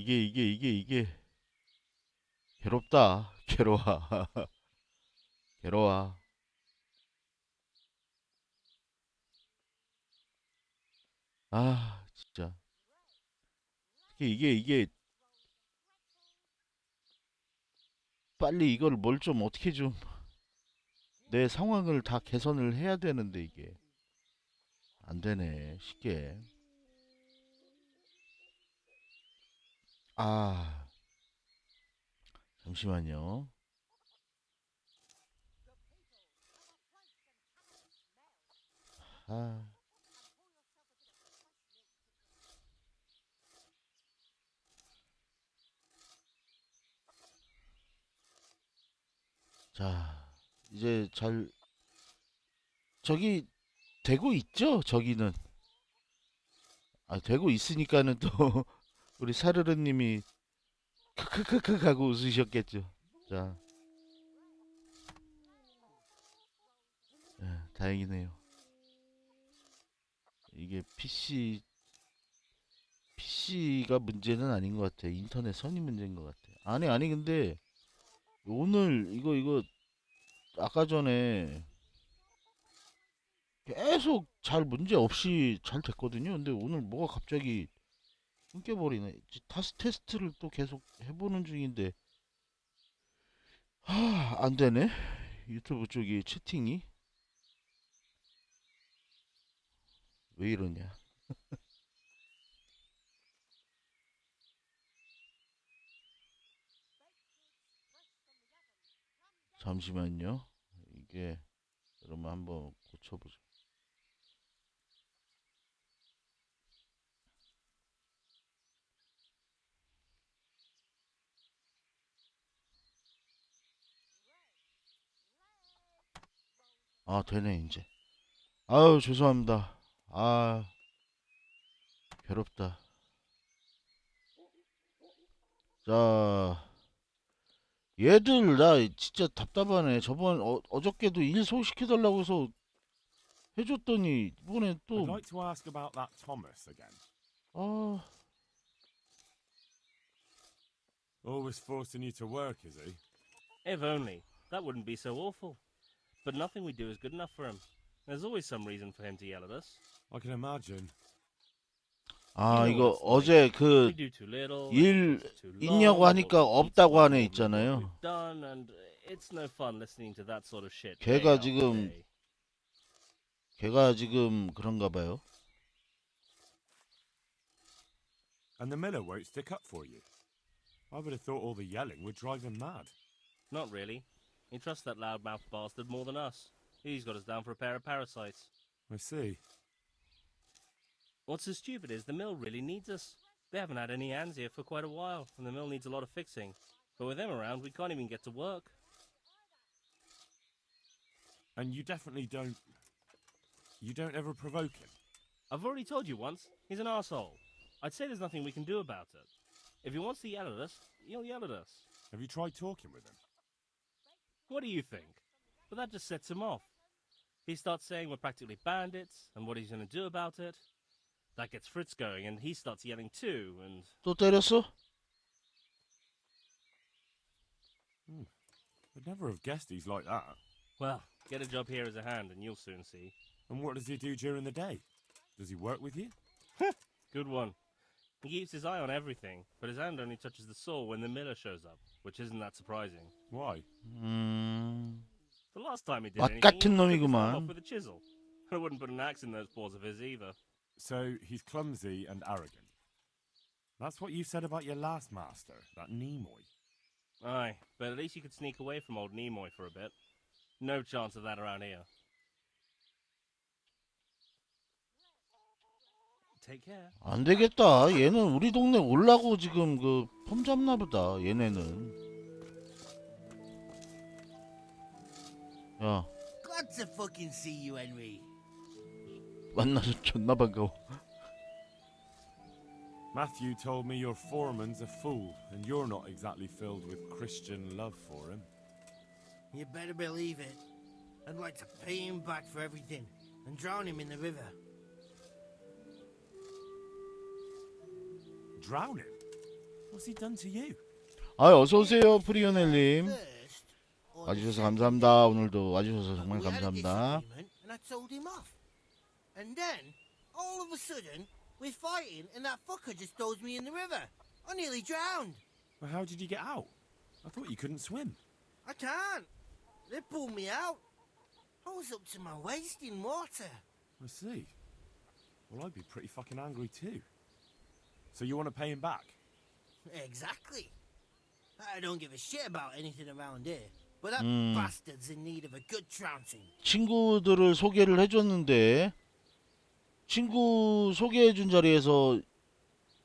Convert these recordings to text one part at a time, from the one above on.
이게 괴롭다. 괴로워. 괴로워. 아, 진짜. 이게 빨리 이걸 뭘 좀 어떻게 좀 내 상황을 다 개선을 해야 되는데 이게 안 되네. 쉽게. 아, 잠시만요. 아, 자, 이제 잘 저기 되고 있죠? 저기는. 아, 되고 있으니까는 또 우리 사르르님이 크크크크 하고 웃으셨겠죠. 자, 다행이네요. 이게 PC가 문제는 아닌 것 같아. 인터넷 선이 문제인 것 같아. 아니 근데 오늘 이거 아까 전에 계속 잘 문제 없이 잘 됐거든요. 근데 오늘 뭐가 갑자기 끊겨버리네. 다시 테스트를 또 계속 해보는 중인데 안 되네. 유튜브 쪽이 채팅이 왜 이러냐. 잠시만요. 이게 그러면 한번 고쳐보죠. 아, 되네 이제. 아유, 죄송합니다. 아, 괴롭다. 자, 얘들 나 진짜 답답하네. 저번 어저께도 일 소개시켜달라고 해서 해줬더니 이번에 I'd 또 like to ask about that Thomas again. 아, Always forcing you to work, is he? If only. That wouldn't be so awful. But nothing we do is good enough for him. There's always some reason for him to yell at us. I can imagine. 아, You know 이거 what it's 어제 like. 그 We do too little, 일 it takes too 있냐고 long, 하니까 or repeats 없다고 much 하네 more than what 있잖아요. we've done, and it's no fun listening to that sort of shit 걔가 day after day. 걔가 지금 그런가 봐요. And the miller won't stick up for you. I would have thought all the yelling would drive him mad. Not really. He trusts that loudmouth bastard more than us. He's got us down for a pair of parasites. I see. What's so stupid is the mill really needs us. They haven't had any hands here for quite a while, and the mill needs a lot of fixing. But with them around, we can't even get to work. And you definitely don't... You don't ever provoke him? I've already told you once, he's an arsehole. I'd say there's nothing we can do about it. If he wants to yell at us, he'll yell at us. Have you tried talking with him? What do you think? But that just sets him off. He starts saying we're practically bandits, and what he's going to do about it. That gets Fritz going, and he starts yelling too, and... 또 때렸어? I'd never have guessed he's like that. Well, get a job here as a hand, and you'll soon see. And what does he do during the day? Does he work with you? Good one. He keeps his eye on everything, but his hand only touches the saw when the miller shows up, which isn't that surprising. Why? The last time he did 맛 anything, 같은 he took his arm 놈이구만. off with a chisel. I wouldn't put an axe in those paws of his either. So he's clumsy and arrogant. That's what you said about your last master, that Nimoy. Aye, but at least you could sneak away from old Nimoy for a bit. No chance of that around here. Take care. 안 되겠다. 얘는 우리 동네 올라고 지금 그 폼 잡나 보다. 얘네는. 야, Glad to fucking see you, Henry. 만나서 존나 반가워. Matthew told me your foreman's a fool, and you're not exactly filled with Christian love for him. You better believe it. I'd like to pay him back for everything and drown him in the river. Drown him? What's he done to you? 아, 어서 오세요, 프리오넬님. First, I 와주셔서 said 감사합니다. 오늘도 와주셔서 정말 we had a 감사합니다. disagreement and I told him off. And then, all of a sudden, we're fighting and that fucker just throws me in the river. I nearly drowned. Well, how did you get out? I thought you couldn't swim. I can't. They pulled me out. I was up to my waist in water. I see. Well, I'd be pretty fucking angry too. So you want to pay him back? Exactly. I don't give a shit about anything around here. But that bastard's in need of a good trouncing. 친구들을 소개를 해줬는데 친구 소개해준 자리에서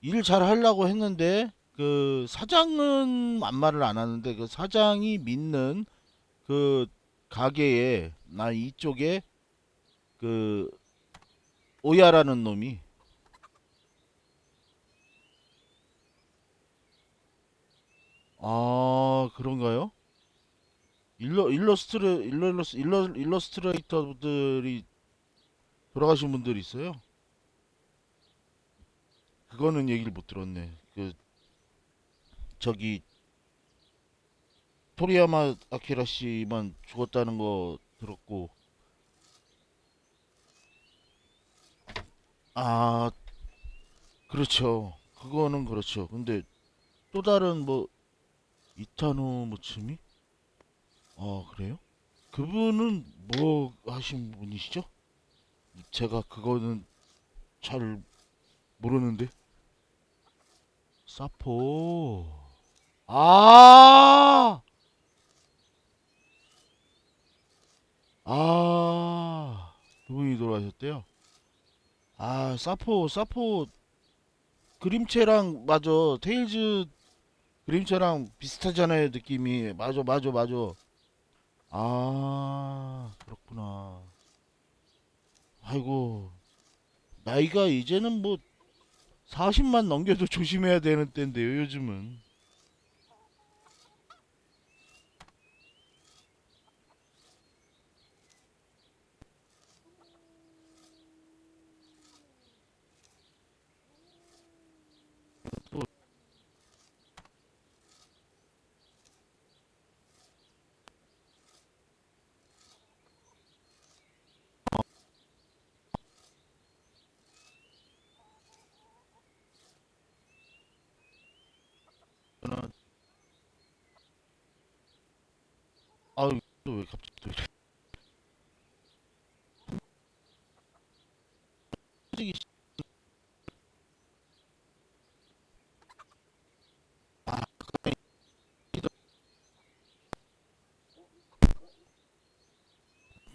일 잘 하려고 했는데 그 사장은 아무 말을 안 하는데 그 사장이 믿는 그 가게에 나 이쪽에 그 오야라는 놈이 아 그런가요? 일러스트레이터들이 돌아가신 분들이 있어요. 그거는 얘기를 못 들었네. 그 저기 토리야마 아키라 씨만 죽었다는 거 들었고, 아 그렇죠. 그거는 그렇죠. 근데 또 다른 뭐 이타노 무츠미? 아 그래요? 그분은 뭐 하신 분이시죠? 제가 그거는 잘 모르는데. 사포. 아, 그분이 돌아가셨대요. 아, 사포 그림체랑 맞아. 테일즈 그림체랑 비슷하잖아요, 느낌이. 맞아. 아, 그렇구나. 아이고, 나이가 이제는 뭐 40만 넘겨도 조심해야 되는 때인데요, 요즘은. 아유, 또 왜 갑자기 또 이래. 솔직히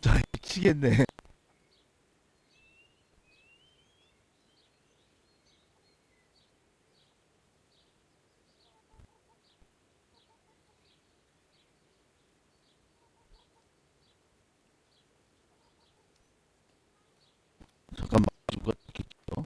자, 미치겠네. 잠깐만, 누가 켰죠?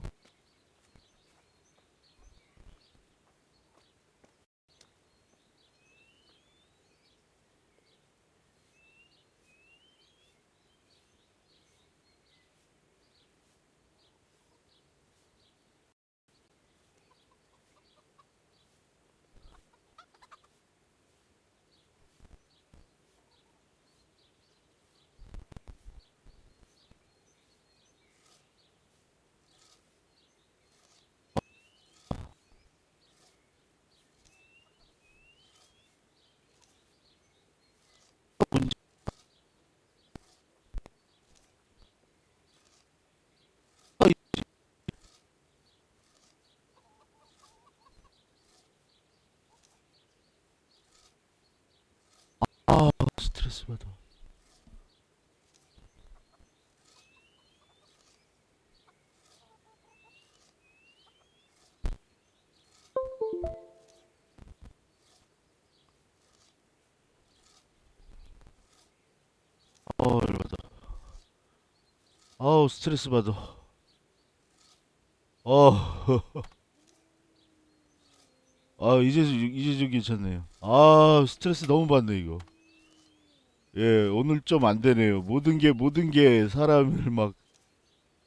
문제. 아, 스트레스 받아. 열받아. 아우, 스트레스 받아. 어, 이제 좀 괜찮네요. 아, 스트레스 너무 받네, 이거. 예, 오늘 좀 안 되네요. 모든 게 사람을 막,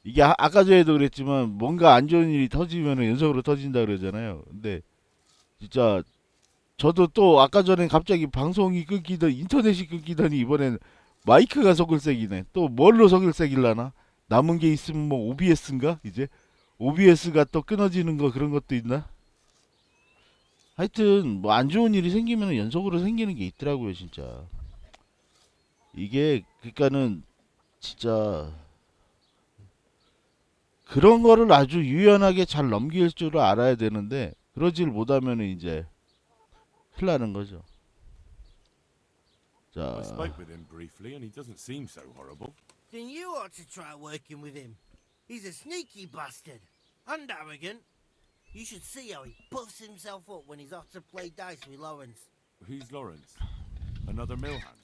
이게 아까 전에도 그랬지만, 뭔가 안 좋은 일이 터지면은 연속으로 터진다 그러잖아요. 근데, 진짜 저도 또 아까 전에 갑자기 방송이 끊기던 인터넷이 끊기더니 이번엔 마이크가 속을색이네. 또 뭘로 속을색일라나? 남은 게 있으면 뭐 OBS인가? 이제 OBS가 또 끊어지는 거 그런 것도 있나? 하여튼 뭐 안 좋은 일이 생기면 연속으로 생기는 게 있더라고요, 진짜. 이게 그러니까는 진짜 그런 거를 아주 유연하게 잘 넘길 줄 알아야 되는데 그러질 못하면 이제 큰일 나는 거죠. I 자, spoke with him briefly, and he doesn't seem so horrible. Then you ought to try working with him. He's a sneaky bastard. And arrogant. You should see how he puffs himself up when he's off to play dice with Lawrence. Who's Lawrence? Another mill hand?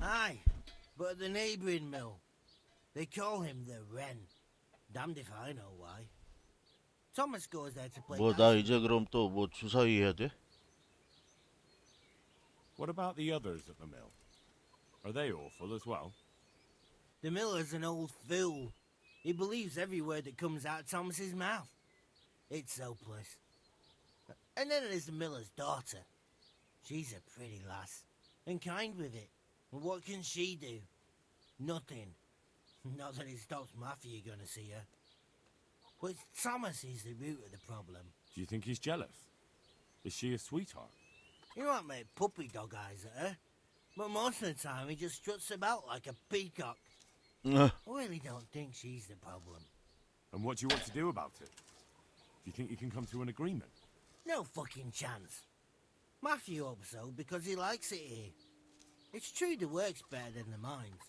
Aye, but at the neighbouring mill. They call him the Wren. Damned if I know why. Thomas goes there to play 뭐 나 dice. 이제 그럼 또 뭐 주사위 해야 돼? What about the others at the mill? Are they awful as well? The miller's an old fool. He believes every word that comes out of Thomas's mouth. It's hopeless. And then there's the miller's daughter. She's a pretty lass, and kind with it. And what can she do? Nothing. Not that it stops Matthew gonna see her. But Thomas is the root of the problem. Do you think he's jealous? Is she a sweetheart? He might make puppy dog eyes at her, but most of the time he just struts about like a peacock. I really don't think she's the problem. And what do you want to do about it? Do you think you can come to an agreement? No fucking chance. Matthew hopes so because he likes it here. It's true the work's better than the mines,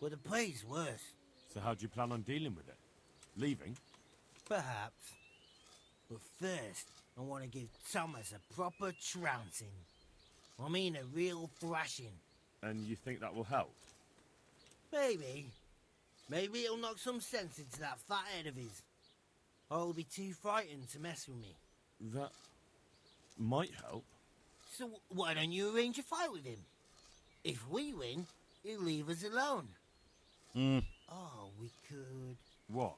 but the pay's worse. So how do you plan on dealing with it? Leaving? Perhaps. But first, I want to give Thomas a proper trouncing. I mean a real thrashing. And you think that will help? Maybe. Maybe it'll knock some sense into that fat head of his. Or he'll be too frightened to mess with me. That might help. So why don't you arrange a fight with him? If we win, he'll leave us alone. Oh, we could... What?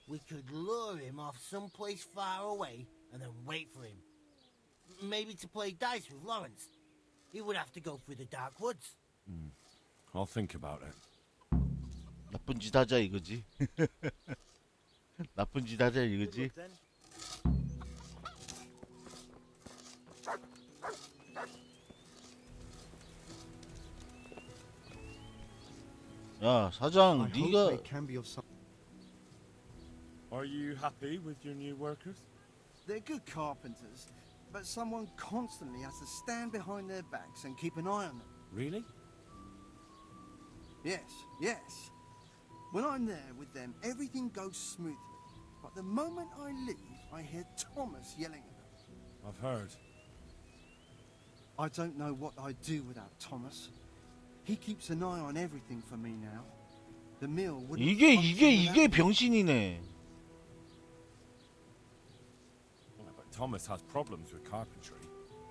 We could lure him off someplace far away and then wait for him. Maybe to play dice with Lawrence. He would have to go through the dark woods. I'll think about it. 나쁜 짓 하자 이거지. 나쁜 짓 하자 이거지. Then. 야 사장 I hope they 네가 can be of some. Are you happy with your new workers? They're good carpenters, but someone constantly has to stand behind their backs and keep an eye on them. Really? Yes. When I'm there with them, everything goes smoothly. But the moment I leave, I hear Thomas yelling at them. I've heard. I don't know what I'd do without Thomas. He keeps an eye on everything for me now. The mill wouldn't 이게 function without 병신이네. Well, but Thomas has problems with carpentry.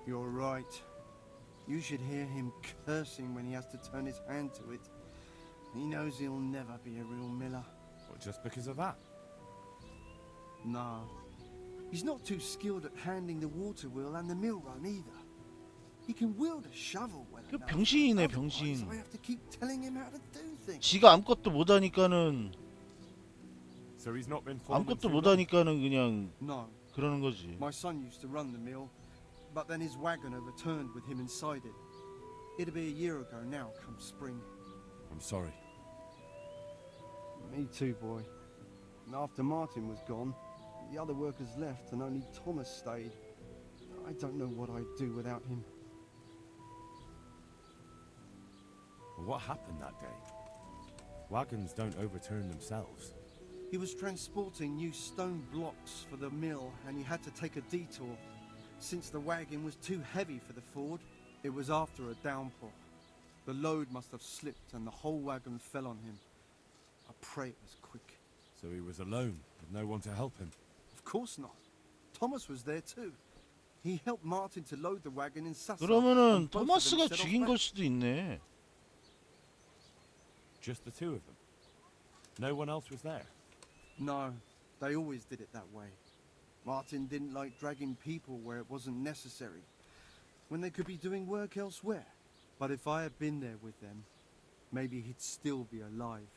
You're right. You should hear him cursing when he has to turn his hand to it. He knows he'll never be a real miller. What, just because of that? No. He's not too skilled at handling the water wheel and the mill run either. He can wield a shovel well 그 enough. 병신이네, Otherwise, 병신. I have to keep telling him how to do things. 지가 아무것도 못하니까는 So he's not been foreman 아무것도 too long? 못하니까는 그냥 No. 그러는 거지. My son used to run the mill, but then his wagon overturned with him inside it. It'll be a year ago now, come spring. I'm sorry. Me too, boy. And after Martin was gone, the other workers left and only Thomas stayed. I don't know what I'd do without him. Well, what happened that day? Wagons don't overturn themselves. He was transporting new stone blocks for the mill and he had to take a detour. Since the wagon was too heavy for the ford, it was after a downpour. The load must have slipped and the whole wagon fell on him. I pray it was quick. So he was alone, with no one to help him. Of course not. Thomas was there too. He helped Martin to load the wagon in Sassa. 그러면은 and both of them 토마스가 set off 죽인 back. 걸 수도 있네. Just the two of them. No one else was there. No, they always did it that way. Martin didn't like dragging people where it wasn't necessary, when they could be doing work elsewhere. But if I had been there with them, maybe he'd still be alive.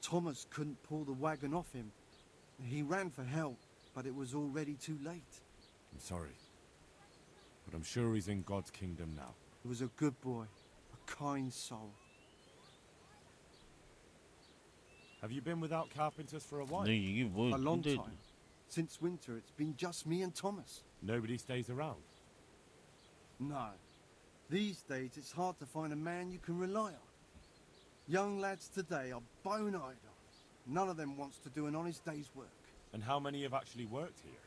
Thomas couldn't pull the wagon off him. He ran for help, but it was already too late. I'm sorry. But I'm sure he's in God's kingdom now. He was a good boy, a kind soul. Have you been without carpenters for a while? 근데 이게 뭐 A long 근데 time. Since winter, it's been just me and Thomas. Nobody stays around. No. These days, it's hard to find a man you can rely on. Young lads today are bone idle. None of them wants to do an honest day's work. And how many have actually worked here?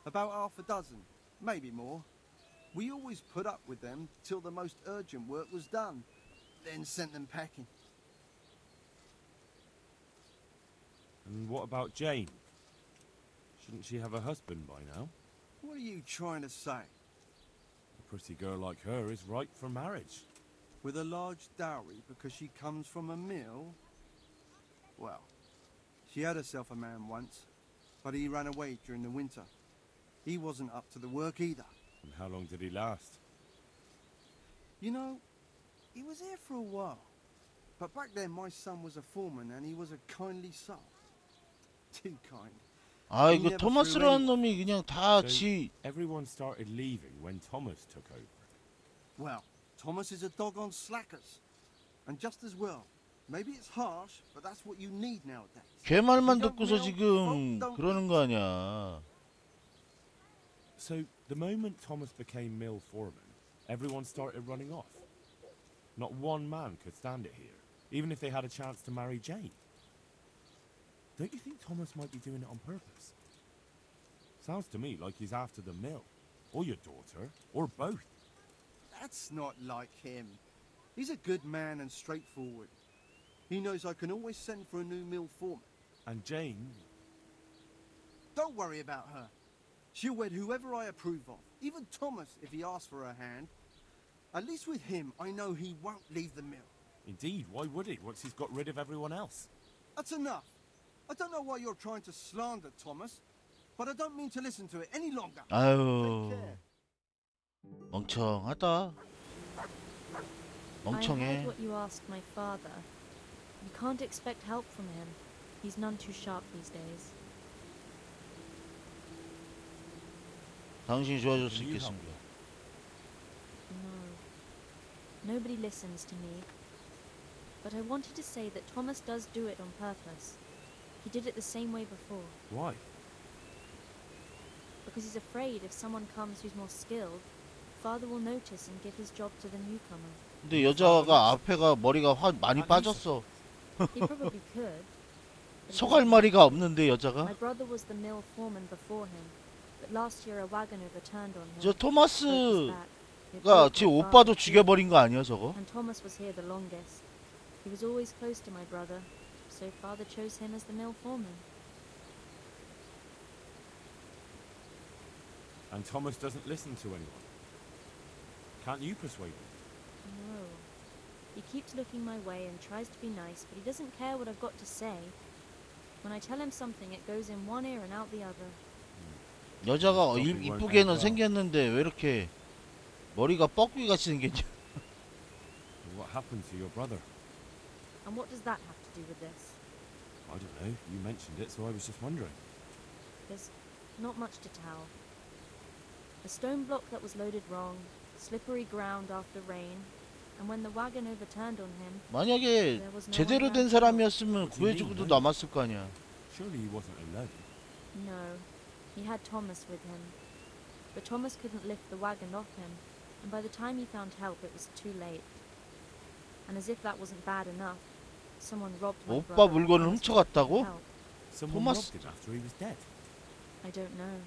About half a dozen, maybe more. We always put up with them till the most urgent work was done, then sent them packing. And what about Jane? Shouldn't she have a husband by now? What are you trying to say? A pretty girl like her is ripe for marriage. With a large dowry because she comes from a mill? Well, she had herself a man once, but he ran away during the winter. He wasn't up to the work either. And how long did he last? You know, he was here for a while. But back then my son was a foreman and he was a kindly soul. Too kind. 아 이거 토마스라는 놈이 그냥 다 So 지 everyone started leaving when Thomas took over. Well, Thomas is a doggone slackers. And just as well. Maybe it's harsh, but that's what you need nowadays. 걔 말만 듣고서 지금 그러는 거 아니야. So the moment Thomas became mill foreman, everyone started running off. Not one man could stand it here, even if they had a chance to marry Jane. Don't you think Thomas might be doing it on purpose? Sounds to me like he's after the mill, or your daughter, or both. That's not like him. He's a good man and straightforward. He knows I can always send for a new mill foreman. And Jane, Don't worry about her. She'll wed whoever I approve of. Even Thomas, if he asks for her hand. At least with him, I know he won't leave the mill. indeed, why would he once he's got rid of everyone else? That's enough. I don't know why you're trying to slander Thomas, but I don't mean to listen to it any longer. 아유 Take care. 멍청하다. I 멍청해. heard what you asked my father. You can't expect help from him. He's none too sharp these days. 당신이 도와줄 수 있겠습니다. No. Nobody listens to me. But I wanted to say that Thomas does do it on purpose. He did it the same way before. Why? Because he's afraid if someone comes who's more skilled, father will notice and give his job to the newcomer. 근데 여자가 앞에가 머리가 많이 빠졌어. He probably could. but he 소갈머리가 없는데 여자가? My brother was the mill foreman before him, but last year a wagon overturned on him. 저 broke his 토마스가 back. It broke 지 my 오빠도 father too. 죽여버린 거 아니야 저거? And Thomas was here the longest. He was always close to my brother, so father chose him as the mill foreman. And Thomas doesn't listen to anyone. Can't you persuade him? No. He keeps looking my way and tries to be nice, but he doesn't care what I've got to say. When I tell him something, it goes in one ear and out the other. 여자가 이쁘게는 생겼는데 왜 이렇게 머리가 뻐꾸기 같이 생겼냐? What happened to your brother? And what does that have to do with this? I don't know. You mentioned it, so I was just wondering. There's not much to tell. A stone block that was loaded wrong, slippery ground after rain, and when the wagon overturned on him, 만약에 there was no 제대로 one 된 around. 사람이었으면 구해주고도 남았을 거 아니야. Surely he wasn't alone. No, he had Thomas with him. But Thomas couldn't lift the wagon off him, and by the time he found help, it was too late. And as if that wasn't bad enough, someone robbed my 오빠 brother. 물건을 and Thomas 훔쳐갔다고? couldn't help. Someone Thomas- robbed him after he was dead. I don't know.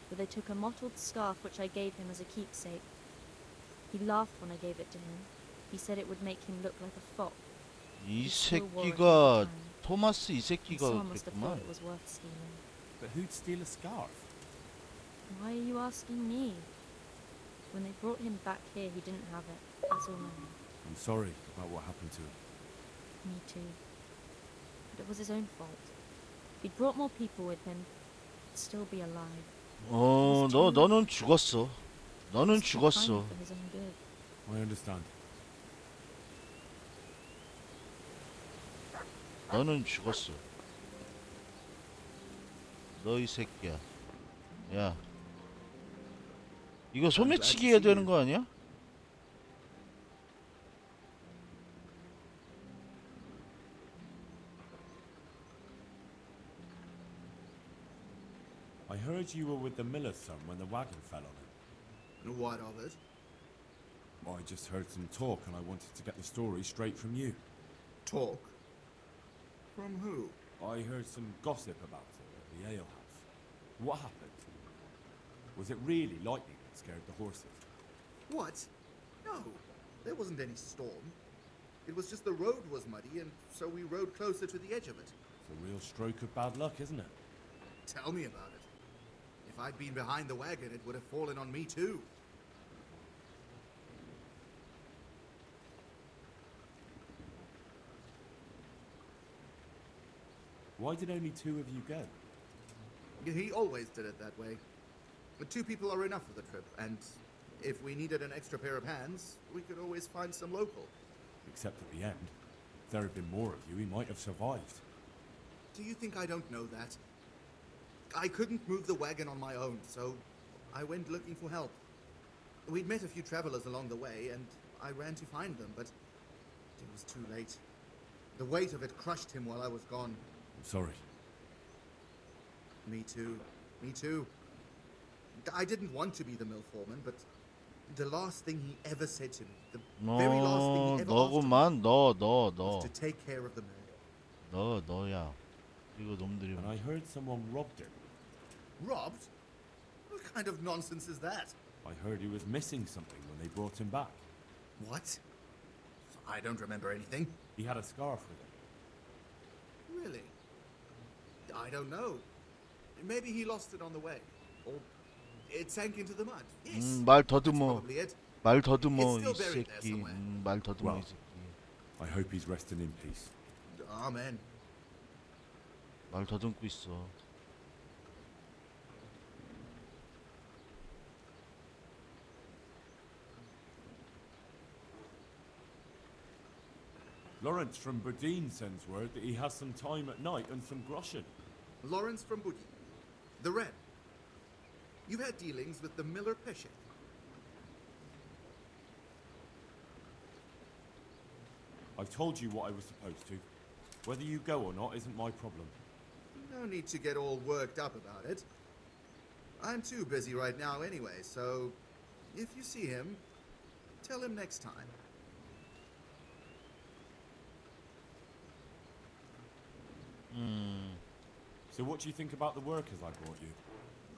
But they took a mottled scarf which I gave him as a keepsake. He laughed when I gave it to him. He said it would make him look like a fop. 이 He still wore it 새끼가 all the time. 토마스 이 And 새끼가 someone must have thought 그랬구만. it was worth stealing. But who'd steal a scarf? Why are you asking me? When they brought him back here, he didn't have it. That's all I know. I'm sorry about what happened to him. Me too. But it was his own fault. He'd brought more people with him. still be alive. 너는 죽었어. 너는 It's too 죽었어. tiny for his own good. I understand. 너는 죽었어. 너 이 새끼야. 야. 이거 소매치기 해야 되는 거 아니야? I heard you were with the miller's son when the wagon fell on him. And what of it? I just heard some talk and I wanted to get the story straight from you. Talk? From who? I heard some gossip about it at the ale house. What happened? Was it really lightning that scared the horses? What? No, there wasn't any storm. It was just the road was muddy, and so we rode closer to the edge of it. It's a real stroke of bad luck, isn't it? Tell me about it. If I'd been behind the wagon, it would have fallen on me too. Why did only 2 of you go? He always did it that way. But 2 people are enough for the trip, and if we needed an extra pair of hands, we could always find some local. Except at the end. If there had been more of you, he might have survived. Do you think I don't know that? I couldn't move the wagon on my own, so I went looking for help. We'd met a few travelers along the way, and I ran to find them, but it was too late. The weight of it crushed him while I was gone. I'm sorry. Me too. Me too. I didn't want to be the mill foreman, but the last thing he ever said to me, the very last thing he ever asked 너구만. was to take care of the mill. 너야. 이거 놈들이. And I heard someone robbed him. Robbed? What kind of nonsense is that? I heard he was missing something when they brought him back. What? I don't remember anything. He had a scarf with him. Really? I don't know. Maybe he lost it on the way. Or it sank into the mud. Yes. 말 That's 더듬어. probably it. 말 더듬어 It's 이 still buried there 새끼. somewhere. 말 더듬어 이 Well. 새끼. I hope he's resting in peace. Amen. 말 더듬고 있어. Lawrence from Burdine sends word that he has some time at night and some groschen. Lawrence from Boogie. The Red. You've had dealings with the Miller Pesce. I've told you what I was supposed to. Whether you go or not isn't my problem. No need to get all worked up about it. I'm too busy right now anyway, so if you see him, tell him next time. So what do you think about the workers I brought you?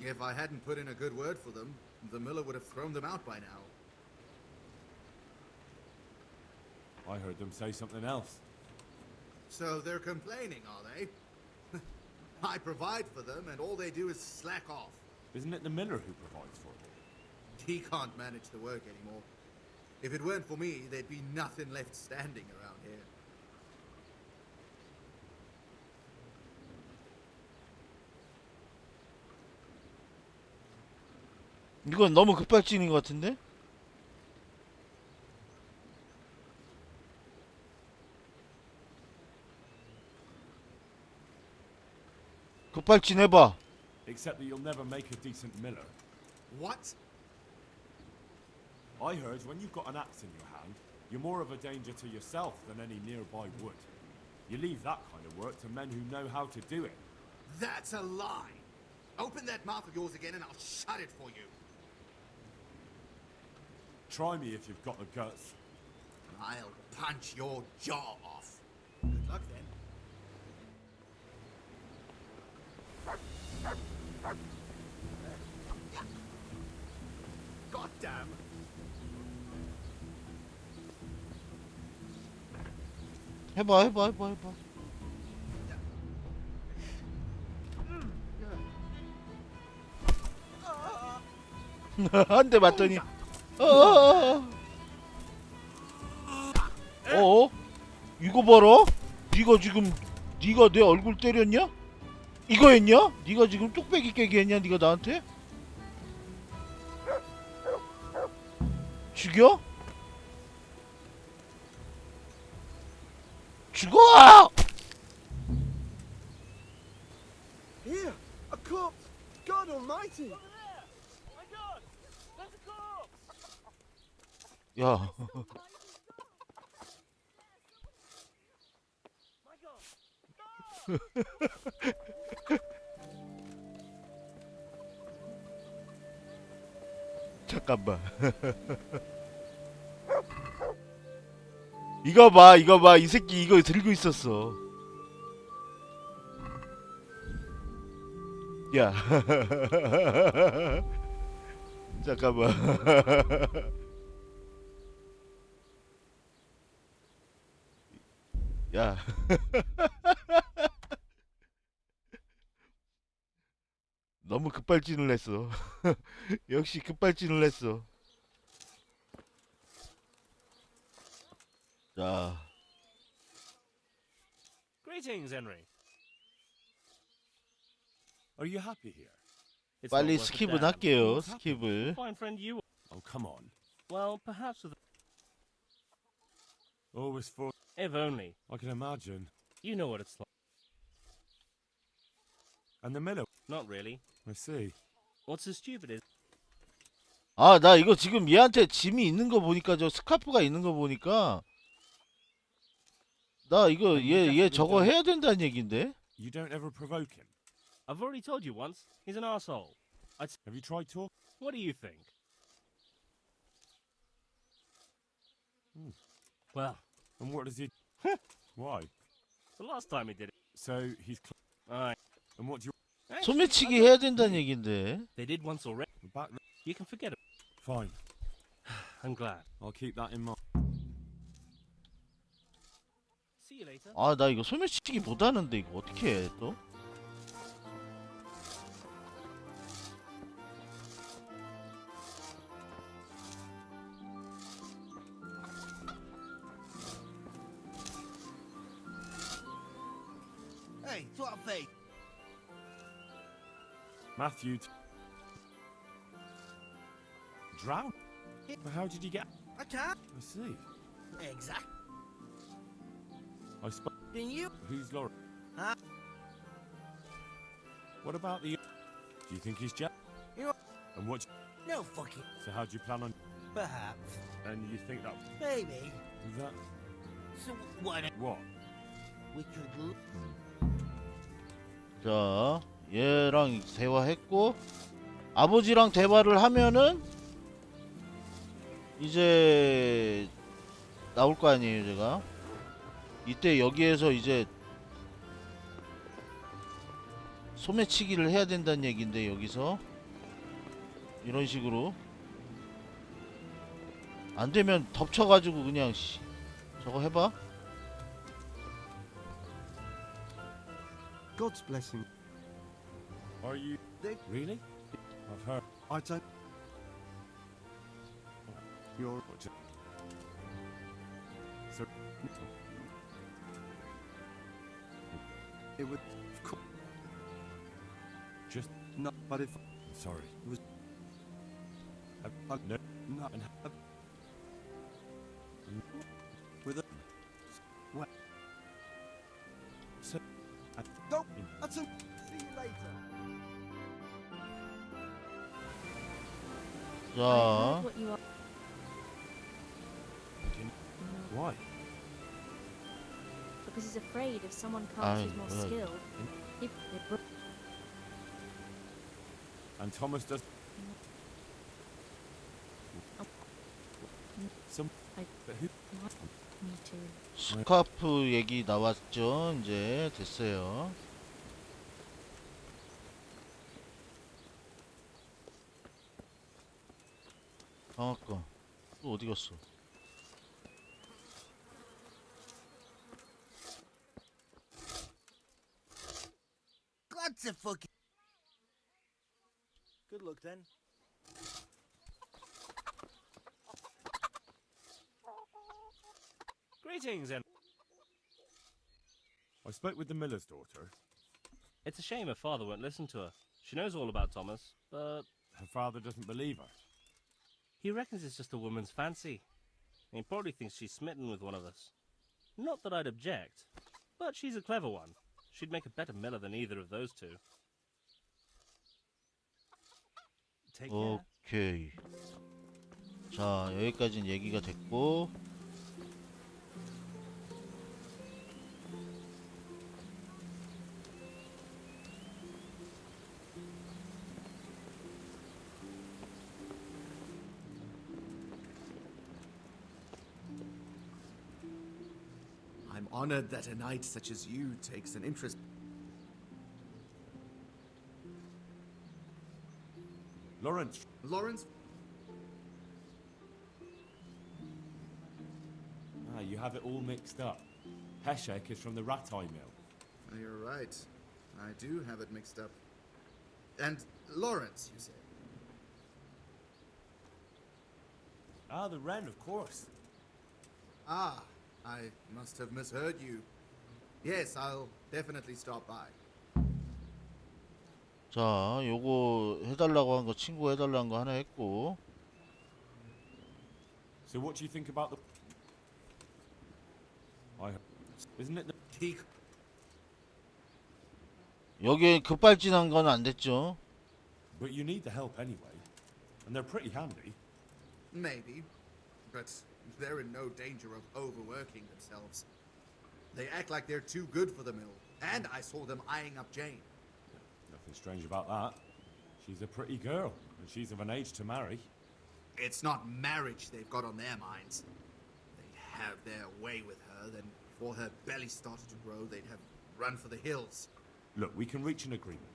If I hadn't put in a good word for them, the miller would have thrown them out by now. I heard them say something else. So they're complaining, are they? I provide for them, and all they do is slack off. Isn't it the miller who provides for them? He can't manage the work anymore. If it weren't for me, there'd be nothing left standing around here. 이건 너무 급발진인 것 같은데? 급발진 해봐. Except that you'll never make a decent miller. What? I heard when you've got an axe in your hand, you're more of a danger to yourself than any nearby wood. You leave that kind of work to men who know how to do it. That's a lie. Open that mouth of yours again and I'll shut it for you. Try me if you've got the guts. I'll punch your jaw off. Good luck then. God damn. 해봐. 한 대 맞더니 이거 봐라. 네가 지금 네가 내 얼굴 때렸냐? 이거였냐? 네가 지금 뚝배기 깨기 했냐? 네가 나한테? 죽여? 죽어! Here, a corpse! God Almighty! 야. 잠깐만. 이거 봐, 이거 봐. 이 새끼 이거 들고 있었어. 야. 잠깐만. 야. 너무 급발진을 했어. 역시 급발진을 했어. 자, Greetings, Henry. Are you happy here? It's 빨리 not worth a 스킵은 damn. 할게요. What's 스킵을. Fine friend you. Oh, come on. Well, perhaps with Always for... if only. I can imagine. You know what it's like. And the miller... Not really. I see. What's so stupid is 아, 나 이거 지금 얘한테 짐이 있는 거 보니까 저 스카프가 있는 거 보니까 나 이거 얘 저거 해야 된다는 얘긴데. You don't ever provoke him. I've already told you once. He's an asshole. Have you tried talk? What do you think? Well, And what does he... Why? the last time he did it, So he's... And what do you... 소매치기 해야 된다는 얘긴데. they did once already. Back... You can forget it. Fine. I'm glad. I'll keep that in mind. See you later. 아, 나 이거 소매치기 못 하는데 이거 어떻게 해 또? Hey, what face? Matthew... Drowned? But how did he get... I can't. I see. Exact. I suppose... Then you. Who's Laura? Huh? What about the... Do you think he's jealous? You know- And what... No fucking. So how do you plan on... Perhaps. And you think that... Maybe. That... So why don't What? we could 자, 얘랑 대화했고 아버지랑 대화를 하면은 이제 나올 거 아니에요, 제가. 이때 여기에서 이제 소매치기를 해야 된다는 얘긴데 여기서 이런 식으로 안 되면 덮쳐가지고 그냥 저거 해봐. God's blessing. Are you... Dick. Really? I've heard... I don't. You're. So... It would. Of course. Just... No, but if. I'm sorry. It was. No... No. And... With a. What? So... Don't. That's a. See you later. I 자, heard what you are. Why? Because he's afraid if someone comes who's more well. skilled, he And Thomas does... Some... I- But who... me too. 스카프 얘기 나왔죠. 이제 됐어요. 방앗간 또 어디 갔어? God's a fucking. Good luck then. Greetings, Henry. I spoke with the miller's daughter. It's a shame her father won't listen to her. She knows all about Thomas, but Her father doesn't believe her. he reckons it's just a woman's fancy. He probably thinks she's smitten with one of us. Not that I'd object, but she's a clever one. She'd make a better miller than either of those two. Take care. 오케이. 자, 여기까지는 얘기가 됐고, I'm honored that a knight such as you takes an interest. Lawrence, Lawrence? you have it all mixed up. Peshek is from the Rat Eye Mill. Oh, you're right. I do have it mixed up. And Lawrence, you say? Ah, the Wren, of course. Ah, I must have misheard you. Yes, I'll definitely stop by. 자, 요거 해달라고 한 거, 친구 해달라는 거 하나 했고, So what do you think about the... Isn't it the... He 여기에 급발진한 건 안 됐죠. But you need the help anyway. And they're pretty handy. Maybe, but they're in no danger of overworking themselves. They act like they're too good for the mill, and I saw them eyeing up Jane. Nothing strange about that. She's a pretty girl, and she's of an age to marry. It's not marriage they've got on their minds. They'd have their way with her, then before her belly started to grow, they'd have run for the hills. Look, we can reach an agreement.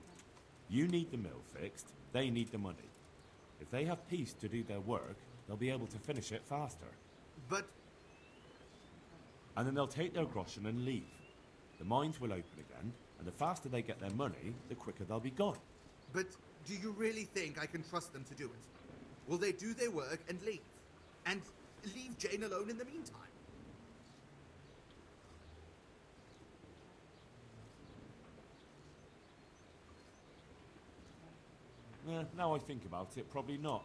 You need the mill fixed, they need the money. If they have peace to do their work, they'll be able to finish it faster. But And then they'll take their groschen and leave. The mines will open again, and the faster they get their money, the quicker they'll be gone. do you really think I can trust them to do it? Will they do their work and leave? And leave Jane alone in the meantime? Now I think about it, probably not.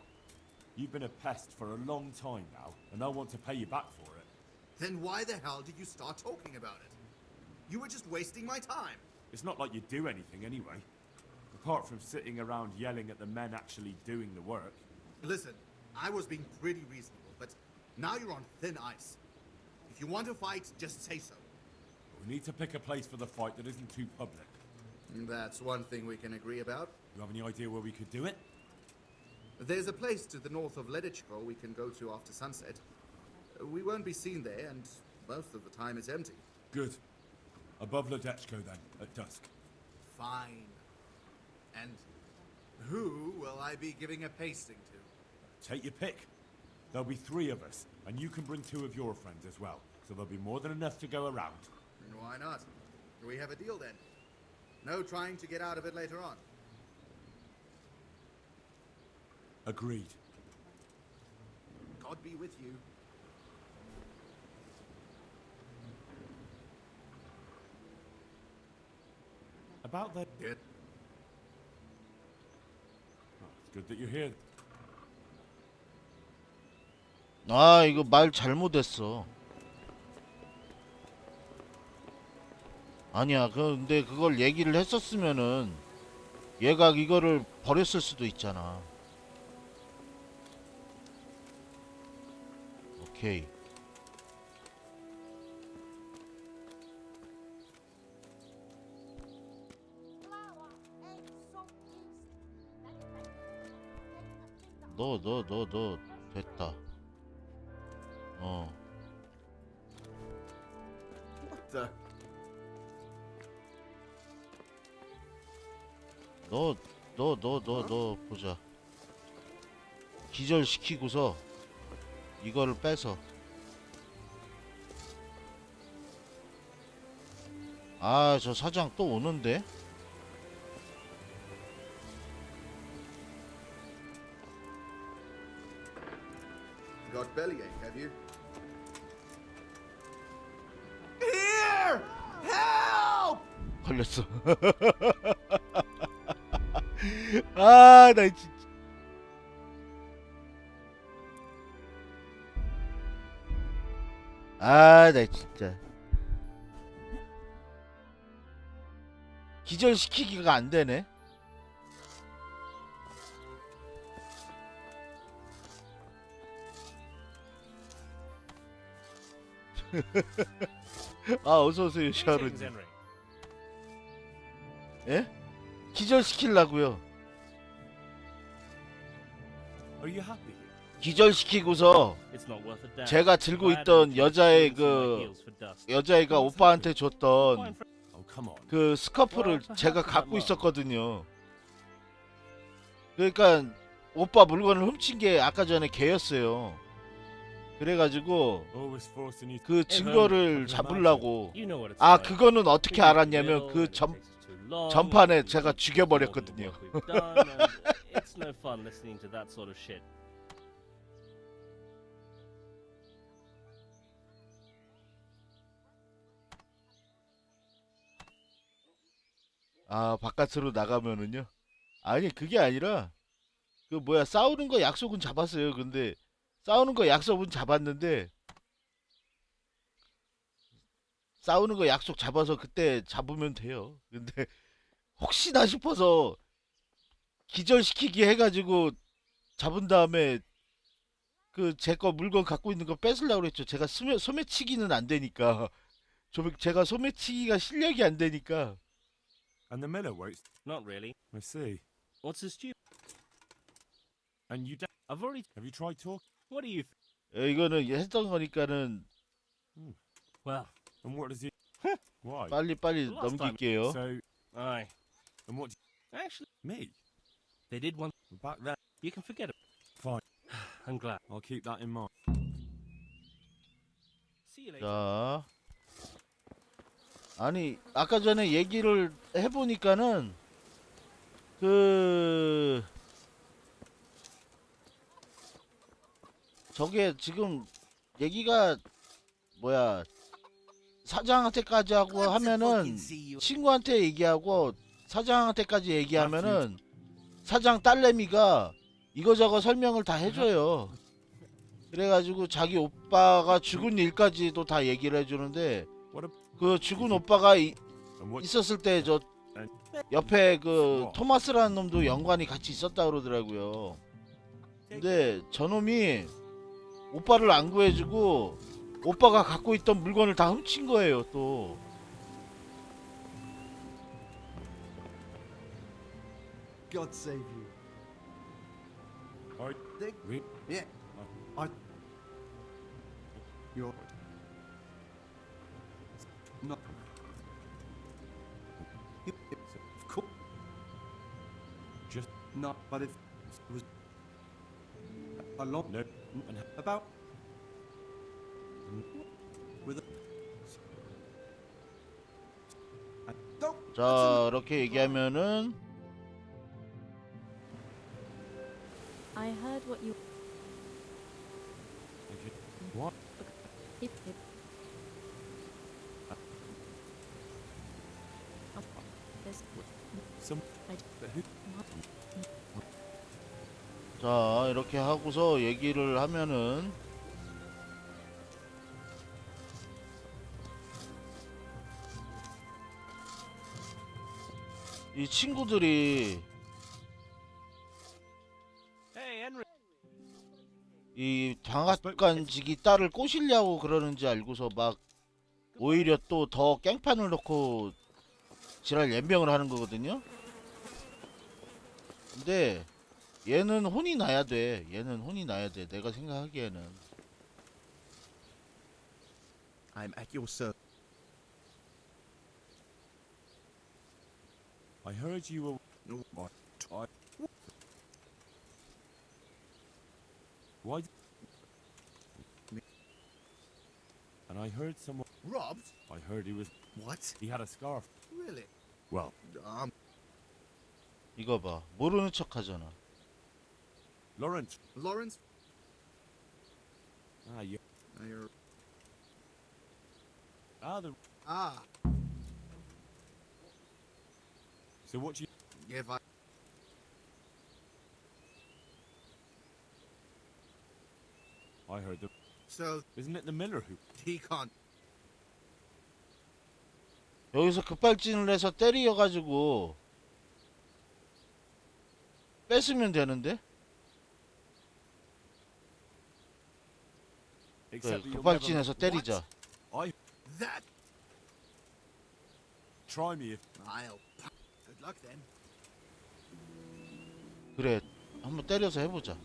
You've been a pest for a long time now, and I want to pay you back for it. Then why the hell did you start talking about it? You were just wasting my time. It's not like you do anything anyway. Apart from sitting around yelling at the men actually doing the work. Listen, I was being pretty reasonable, but now you're on thin ice. If you want to fight, just say so. We need to pick a place for the fight that isn't too public. That's one thing we can agree about. You have any idea where we could do it? There's a place to the north of Ledichko we can go to after sunset. We won't be seen there, and most of the time it's empty. Good. Above Ledechko then, at dusk. Fine. And who will I be giving a pasting to? Take your pick. There'll be 3 of us, and you can bring 2 of your friends as well, so there'll be more than enough to go around. And why not? Do we have a deal then? No trying to get out of it later on. Agreed. God be with you. About that... Good. Oh, it's good that you're here. 아, 이거 말 잘못했어. 아니야, 근데 그걸 얘기를 했었으면은 얘가 이거를 버렸을 수도 있잖아. 오케이. 너 됐다. What the? 너 보자. 기절시키고서 이거를 빼서. 아, 저 사장 또 오는데? Got bellyache, have you? Here! Help! 걸렸어. 아, 나 진짜. 아, 나 진짜. 기절시키기가 안 되네. 아, 어서 오세요, 샤론. Greetings, Henry. 예? 기절시키려고요. Are you happy here? 기절시키고서 It's not worth a damn. 제가 들고 Glad 있던 you 여자의 keep my 그 heels for dust. 여자애가 오빠한테 줬던 Fine for- Oh, come on. 그 스커프를 제가 갖고 있었거든요. 그러니까 오빠 물건을 훔친 게 아까 전에 걔였어요. 그래가지고 Always forcing you. 그 증거를 잡으려고. You know what it's 아, like. 그거는 어떻게 Things 알았냐면 get 그 ill, 전 and it takes too long, 전판에 and 제가 we 죽여버렸거든요. know what we've done, and it's no fun listening to that sort of shit. 아, 바깥으로 나가면은요. 아니, 그게 아니라 그 뭐야, 싸우는 거 약속은 잡았어요. 근데 싸우는 거 약속은 잡았는데 싸우는 거 약속 잡아서 그때 잡으면 돼요. 근데 혹시나 싶어서 기절시키기 해가지고 잡은 다음에 그 제 거 물건 갖고 있는 거 뺏으려고 그랬죠. 제가 소매치기는 안 되니까. 제가 소매치기가 실력이 안 되니까. And the miller works. Not really. I see. What's the stupid? And you. I've already. Have you tried talking? What do you? 이거는 했던 거니까는 Well, And what does he? Why? 빨리 Last time- 넘길게요. So, aye. and what? Actually, Me? they did one. Back then. You can forget it. Fine. I'm glad. I'll keep that in mind. See you later. 자, 아니 아까 전에 얘기를 해보니까는 그 저게 지금 얘기가 뭐야, 사장한테까지 하고 하면은 친구한테 얘기하고 사장한테까지 얘기하면은 사장 딸내미가 이거저거 설명을 다 해줘요. 그래가지고 자기 오빠가 죽은 일까지도 다 얘기를 해주는데 그 죽은 오빠가 And what? 있었을 때 저 옆에 그 토마스라는 놈도 연관이 같이 있었다 그러더라고요. 근데 저놈이 오빠를 안 구해주고 오빠가 갖고 있던 물건을 다 훔친 거예요. 또 God save you. Alright. Dick? We. Yeah. You're not. Of course. Just Not, but if it was a lot no. And about with a don't. 자, 이렇게 얘기하면은 I heard what you. what? Hip, hip. There's. Some. I. But who? 자, 이렇게 하고서 얘기를 하면은 이 친구들이 Hey, Henry. 이 방앗간지기 딸을 꼬시려고 그러는지 알고서 막 오히려 또 더 깽판을 넣고 지랄 연병을 하는 거거든요. 근데 얘는 혼이 나야 돼. 얘는 혼이 나야 돼. 내가 생각하기에는. I'm at your service. I heard you were. No, what? Why? And I heard someone. Robbed? I heard he was. What? He had a scarf. Really? Well, 이거 봐. 모르는 척 하잖아. Lawrence. Lawrence? Ah, you. You're... Ah, the. Ah. So what do you... If I... I heard that... So, Isn't it the miller who... he can't... 여기서 급발진을 해서 때려가지고 뺏으면 되는데? 그래, Except that you'll 급발진해서 never... 때리자. I... That... Try me if... I'll... Good luck then. 그래, 한번 때려서 해보자.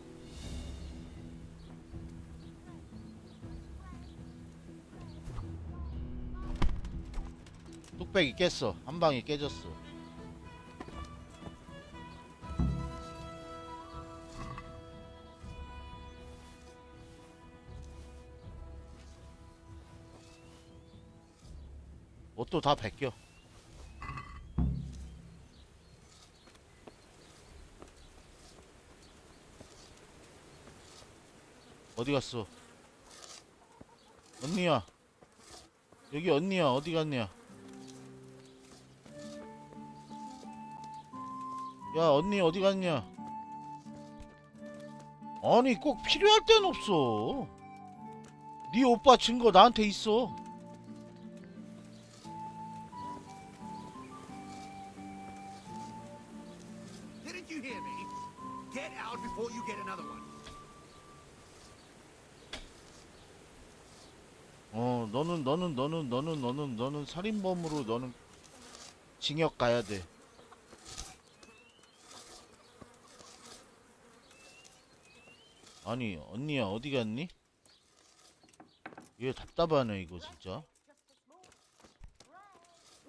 뚝배기 깼어. 한 방에 깨졌어. 옷도 다 벗겨. 어디 갔어? 언니야. 여기 언니야. 어디 갔냐? 야, 언니 어디 갔냐? 아니, 꼭 필요할 땐 없어. 네 오빠 증거 나한테 있어. Didn't you hear me? Get out before you get another one. 너는 살인범으로 너는 징역 가야 돼. 아니, 언니야 어디 갔니? 얘 답답하네 이거 진짜.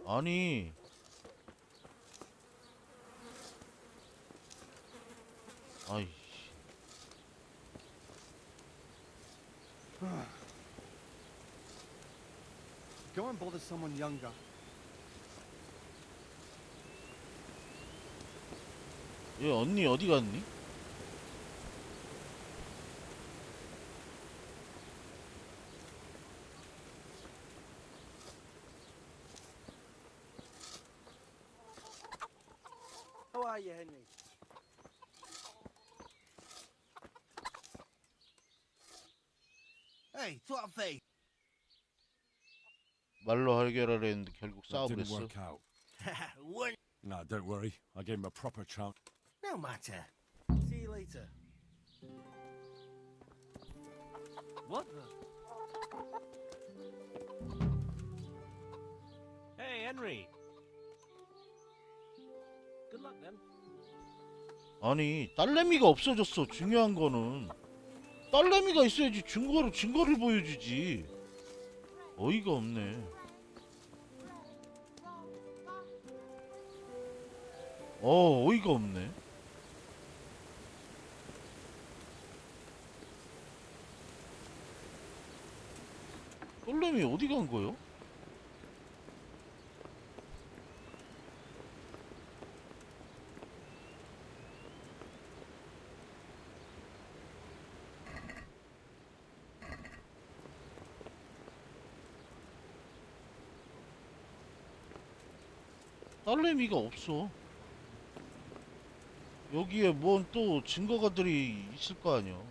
아니, 아이. Go and bother someone younger. 얘 언니 어디 갔니? How are you, Henry? Hey, twat face. 말로 해결하려 했는데 결국 That didn't 싸워버렸어. work out. One. No, don't worry. I gave him a proper chance. No matter. See you later. What the? Hey, Henry. Good luck then. 아니, 딸내미가 없어졌어. 중요한 거는 딸내미가 있어야지 증거를 보여주지. 어이가 없네. 어이가 없네. 딸내미 어디 간 거요? 딸내미가 없어. 여기에 뭔 또 증거가들이 있을 거 아니야.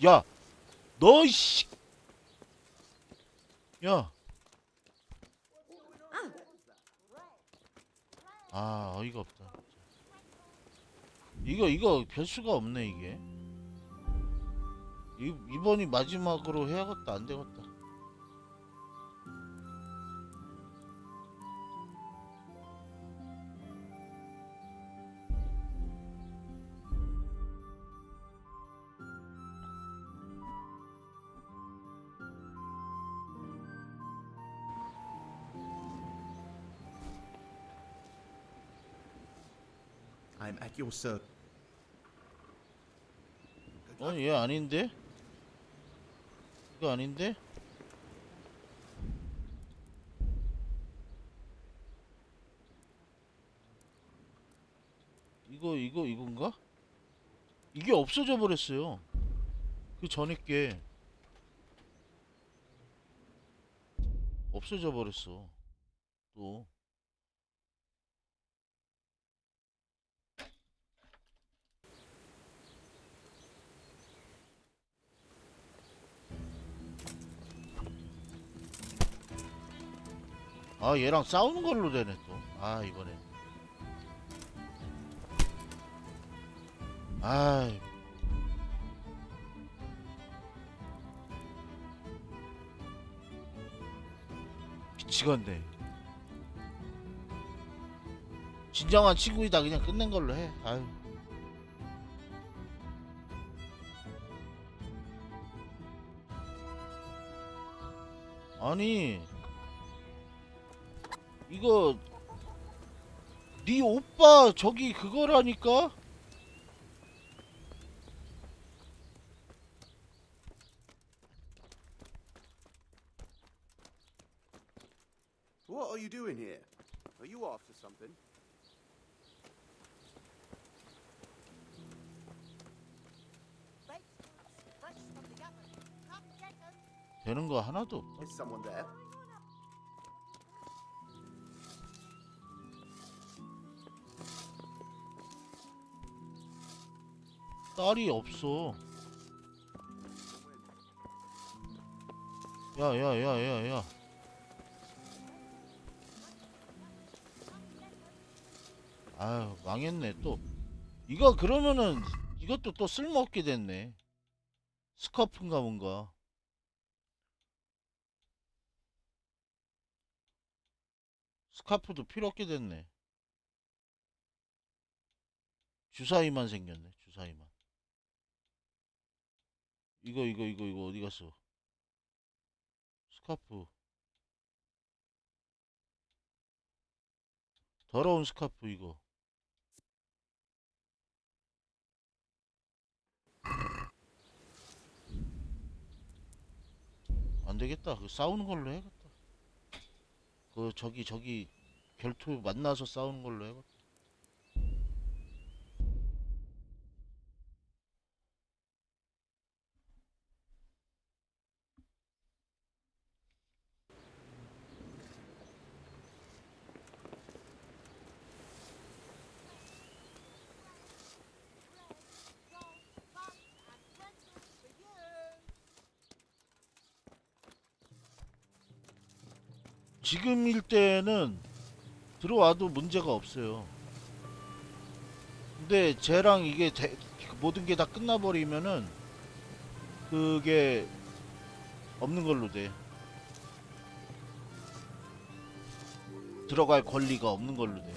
야, 너 이씨. 야. 아, 어이가 없다. 이거 변수가 없네 이게. 이번이 마지막으로 해야겠다. 안 되겠다. I'm at your service. 얘 아닌데? 이거 아닌데? 이건가? 이게 없어져 버렸어요. 그 전에 게 없어져 버렸어. 또 아, 얘랑 싸우는 걸로 되네 또. 아, 이번에. 아, 미치겠네. 진정한 친구이다 그냥 끝낸 걸로 해. 아유. 아니, 이거 네 오빠 저기 그거라니까? What are you doing here? Are you after something? 되는 거 하나도 없다. Is someone there? 딸이 없어. 야야야야야. 아유, 망했네 또. 이거 그러면은 이것도 또 쓸모없게 됐네. 스카프인가 뭔가. 스카프도 필요 없게 됐네. 주사위만 생겼네. 주사위만. 이거 어디 갔어? 스카프. 더러운 스카프 이거. 안 되겠다. 그 싸우는 걸로 해야겠다. 그 저기 결투 만나서 싸우는 걸로 해야겠다. 지금일 때는 들어와도 문제가 없어요. 근데 쟤랑 이게 모든 게 다 끝나버리면은 그게 없는 걸로 돼. 들어갈 권리가 없는 걸로 돼.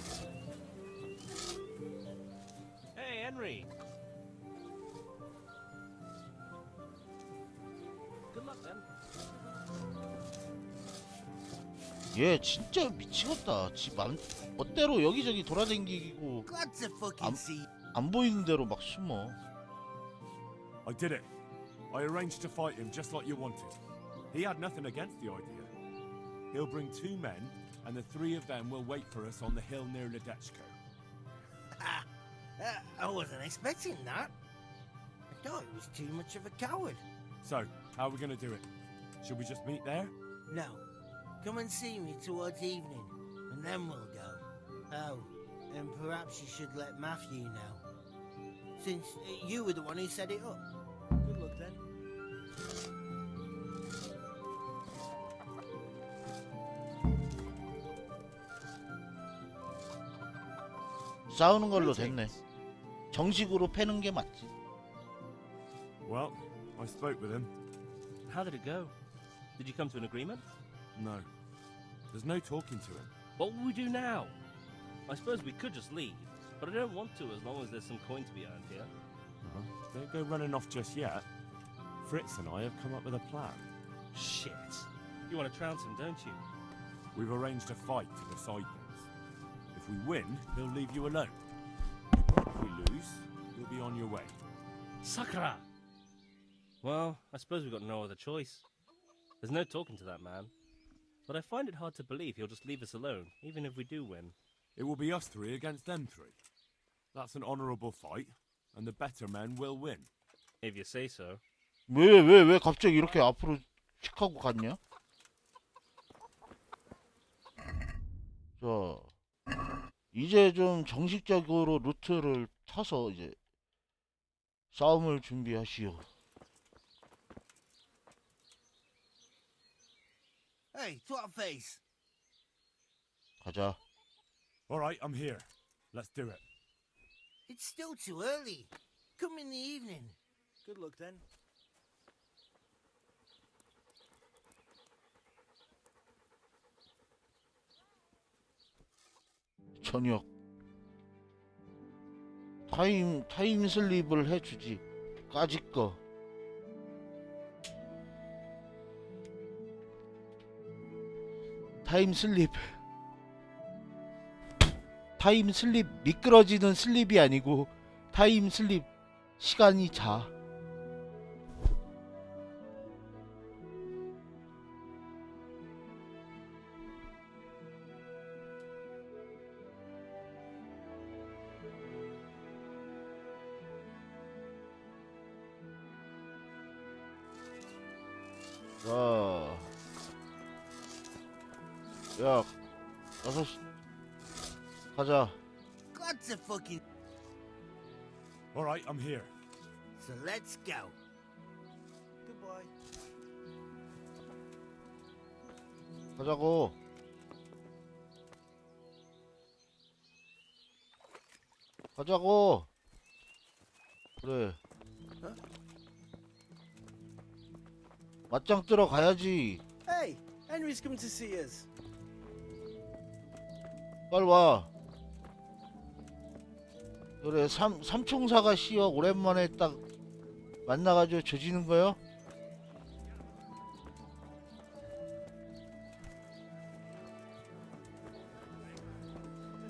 Hey, Henry. Good luck then. 얘 진짜 미치겠다. 지 멋대로 여기저기 돌아다니고 Glad to fucking see. 안 보이는 대로 막 숨어. I did it. I arranged to fight him just like you wanted. He had nothing against the idea. He'll bring 2 men, and the 3 of them will wait for us on the hill near Ledechko. I wasn't expecting that. I thought he was too much of a coward. So, how are we going to do it? Should we just meet there? No. Come and see me towards evening, and then we'll go. Oh, and perhaps you should let Matthew know. Since you were the one who set it up. Good luck then. 싸우는 걸로 됐네. 정식으로 패는 게 맞지. Well, I spoke with him. How did it go? Did you come to an agreement? No. There's no talking to him. What will we do now? I suppose we could just leave, but I don't want to as long as there's some coin to be earned here. Don't go running off just yet. Fritz and I have come up with a plan. Shit. You want to trounce him, don't you? We've arranged a fight to decide things. If we win, he'll leave you alone. If we lose, you'll be on your way. Sakura! Well, I suppose we've got no other choice. There's no talking to that man. But I find it hard to believe he'll just leave us alone, even if we do win. It will be us 3 against them 3. That's an honorable fight, and the better men will win. If you say so. 왜 갑자기 이렇게 앞으로 칙 하고 갔냐? 자, 이제 좀 정식적으로 루트를 타서 이제 싸움을 준비하시오. Hey, twat face. 가자. All right, I'm here. Let's do it. It's still too early. Come in the evening. Good luck then. 저녁. 타임 슬립을 해주지. 까짓 거. 타임 슬립. 타임 슬립 미끄러지는 슬립이 아니고 타임 슬립 시간이 자. 야, 6시 가자. God to fucking. All right, I'm here. So let's go. Goodbye. 가자고. 가자고. 그래. 맞짱 뜨러 가야지. Hey, Henry's come to see us. 빨리 와. 그래, 삼총사가 씨어 오랜만에 딱 만나가지고 조지는 거요?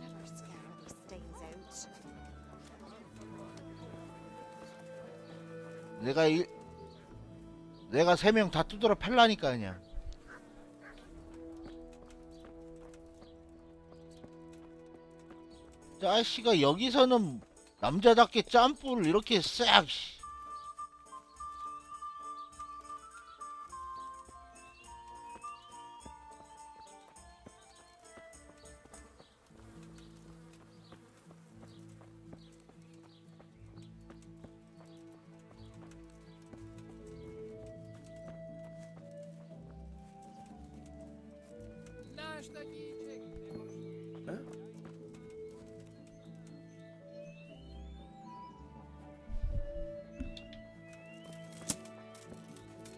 Never scare these stains out. 내가 3명 다 두드려 팰라니까 그냥. 자식아 여기서는 남자답게 짬뽕을 이렇게 싹.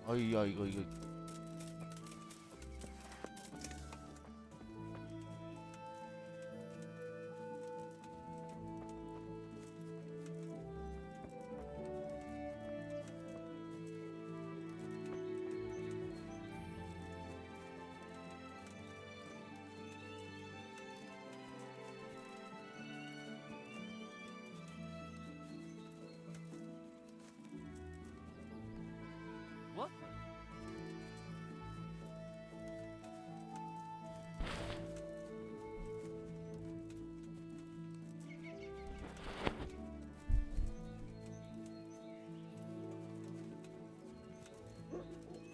아이야 이거 What?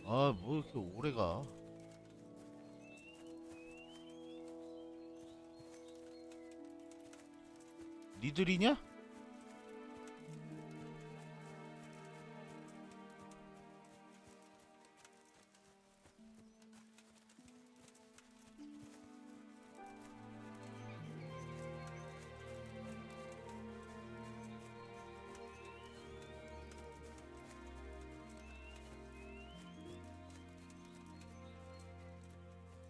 아 뭐 이렇게 오래가. 니들이냐?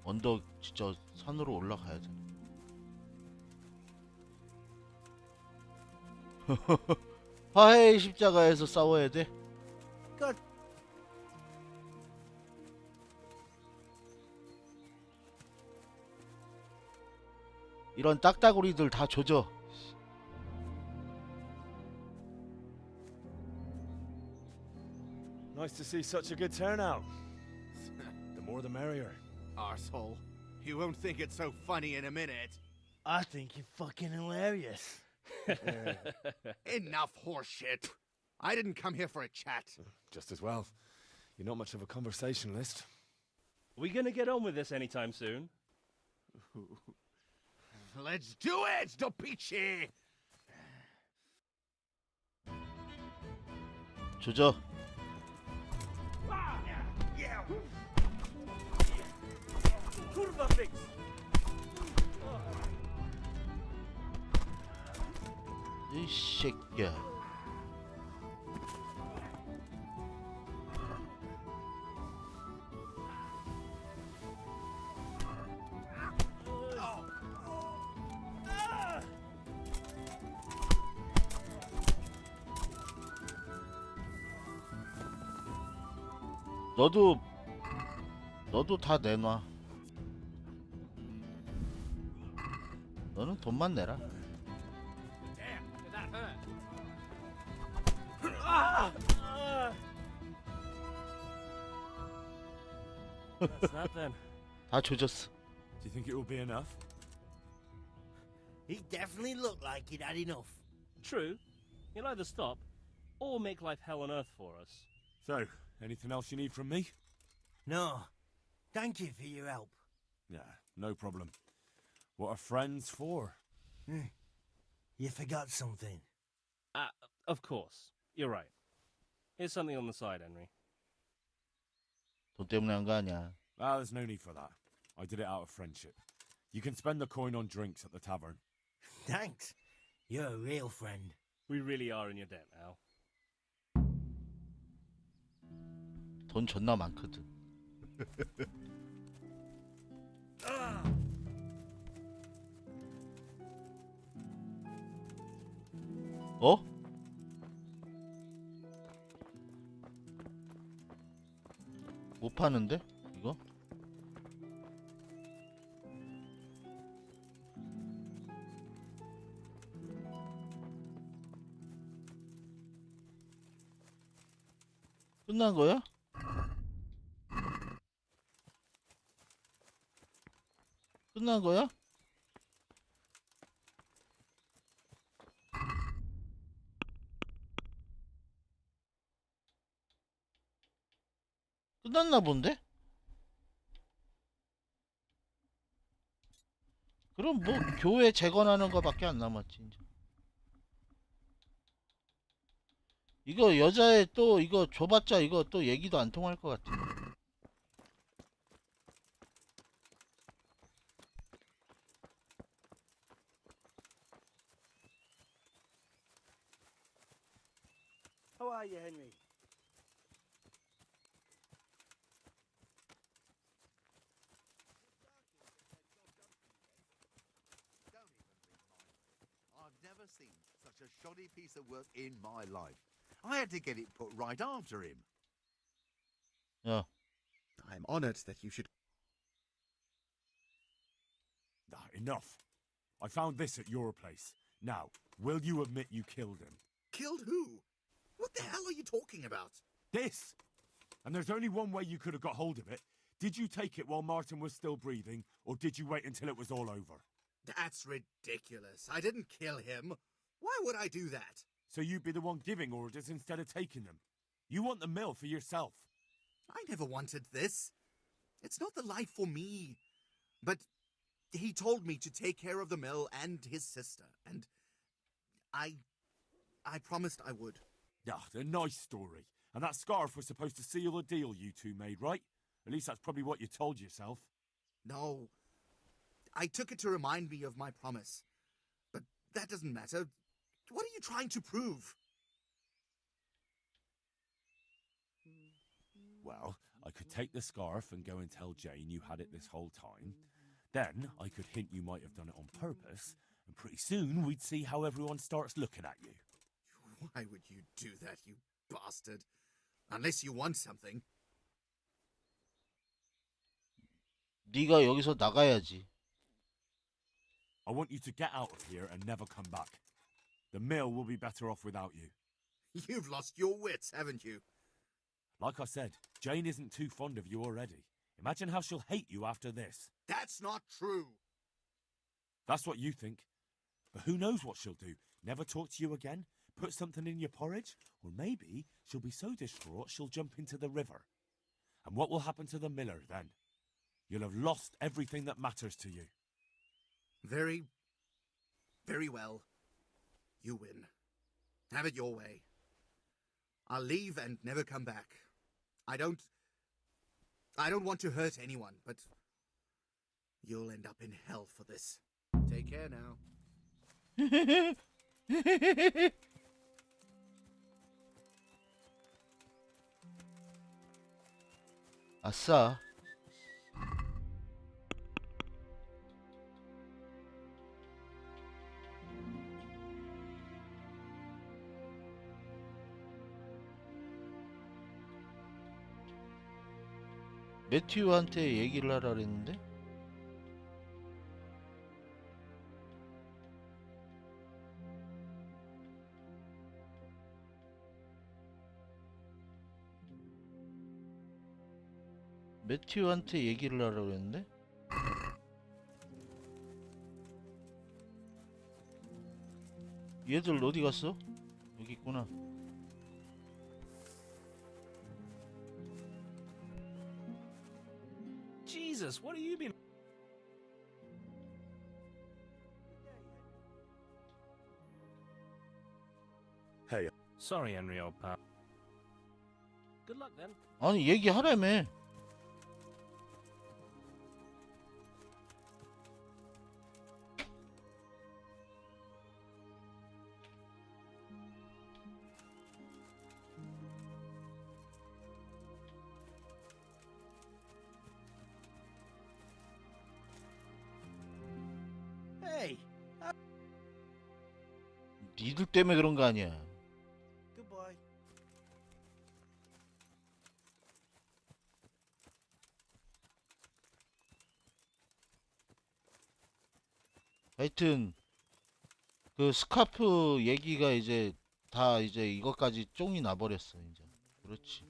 언덕 진짜 산으로 올라가야 돼. 화해의 십자가에서 싸워야 돼. God. 이런 딱따구리들 다 조져. Nice to see such a good turnout. The more the merrier. Arsehole. You won't think it's so funny in a minute. I think you're fucking hilarious. Enough horseshit. I didn't come here for a chat. Just as well. You're not much of a conversationalist. We gonna get on with this anytime soon? Let's do it, Dopici! 조져. Kurwa fix! 이 새끼야. 너도 다 내놔. 너는 돈만 내라. That's that then. 다 조졌어. Do you think it will be enough? He definitely looked like he'd had enough. True. He'll either stop or make life hell on earth for us. So, anything else you need from me? No. Thank you for your help. Yeah, no problem. What are friends for? You forgot something. Of course. You're right. Here's something on the side, Henry. 돈 때문에 한 거 아니야. Ah, there's no need for that. I did it out of friendship. You can spend the coin on drinks at the tavern. Thanks. You're a real friend. We really are in your debt now. 돈 존나 많거든. 어? 못 파는데? 이거? 끝난 거야? 끝난 거야? 끝났나 본데? 그럼 뭐 교회 재건하는 거밖에 안 남았지 이제. 이거 여자애 또 이거 줘봤자 이거 또 얘기도 안 통할 것 같아. How are you, Henry? I've never seen such a shoddy piece of work in my life. I had to get it put right after him. 야, I'm honored that you should. Enough. I found this at your place. Now, will you admit you killed him? Killed who? What the hell are you talking about? This! And there's only one way you could have got hold of it. Did you take it while Martin was still breathing, or did you wait until it was all over? That's ridiculous. I didn't kill him. Why would I do that? So you'd be the one giving orders instead of taking them. You want the mill for yourself. I never wanted this. It's not the life for me. But he told me to take care of the mill and his sister, and I promised I would. Ah, a nice story. And that scarf was supposed to seal the deal you two made, right? At least that's probably what you told yourself. No. I took it to remind me of my promise. But that doesn't matter. What are you trying to prove? Well, I could take the scarf and go and tell Jane you had it this whole time. Then I could hint you might have done it on purpose, and pretty soon we'd see how everyone starts looking at you. Why would you do that, you bastard? Unless you want something. 네가 여기서 나가야지. I want you to get out of here and never come back. The mill will be better off without you. You've lost your wits, haven't you? Like I said, Jane isn't too fond of you already. Imagine how she'll hate you after this. That's not true. That's what you think. But who knows what she'll do? Never talk to you again? Put something in your porridge? Or maybe she'll be so distraught she'll jump into the river. And what will happen to the miller then? You'll have lost everything that matters to you. Very well. You win. Have it your way. I'll leave and never come back. I don't want to hurt anyone, but you'll end up in hell for this. Take care now. 아싸. 매튜한테 얘기를 하라 그랬는데? 매튜한테 얘기를 하라 그랬는데? 얘들 어디 갔어? 여기 있구나. Jesus, what have you been... Hey, Sorry, Henry, old pal. Good luck, then. 아니 얘기하라며. Hey, 니들 때문에 그런 거 아니야. goodbye. 하여튼 그 스카프 얘기가 이제 다 이제 이것까지 쫑이 나버렸어 이제. 그렇지.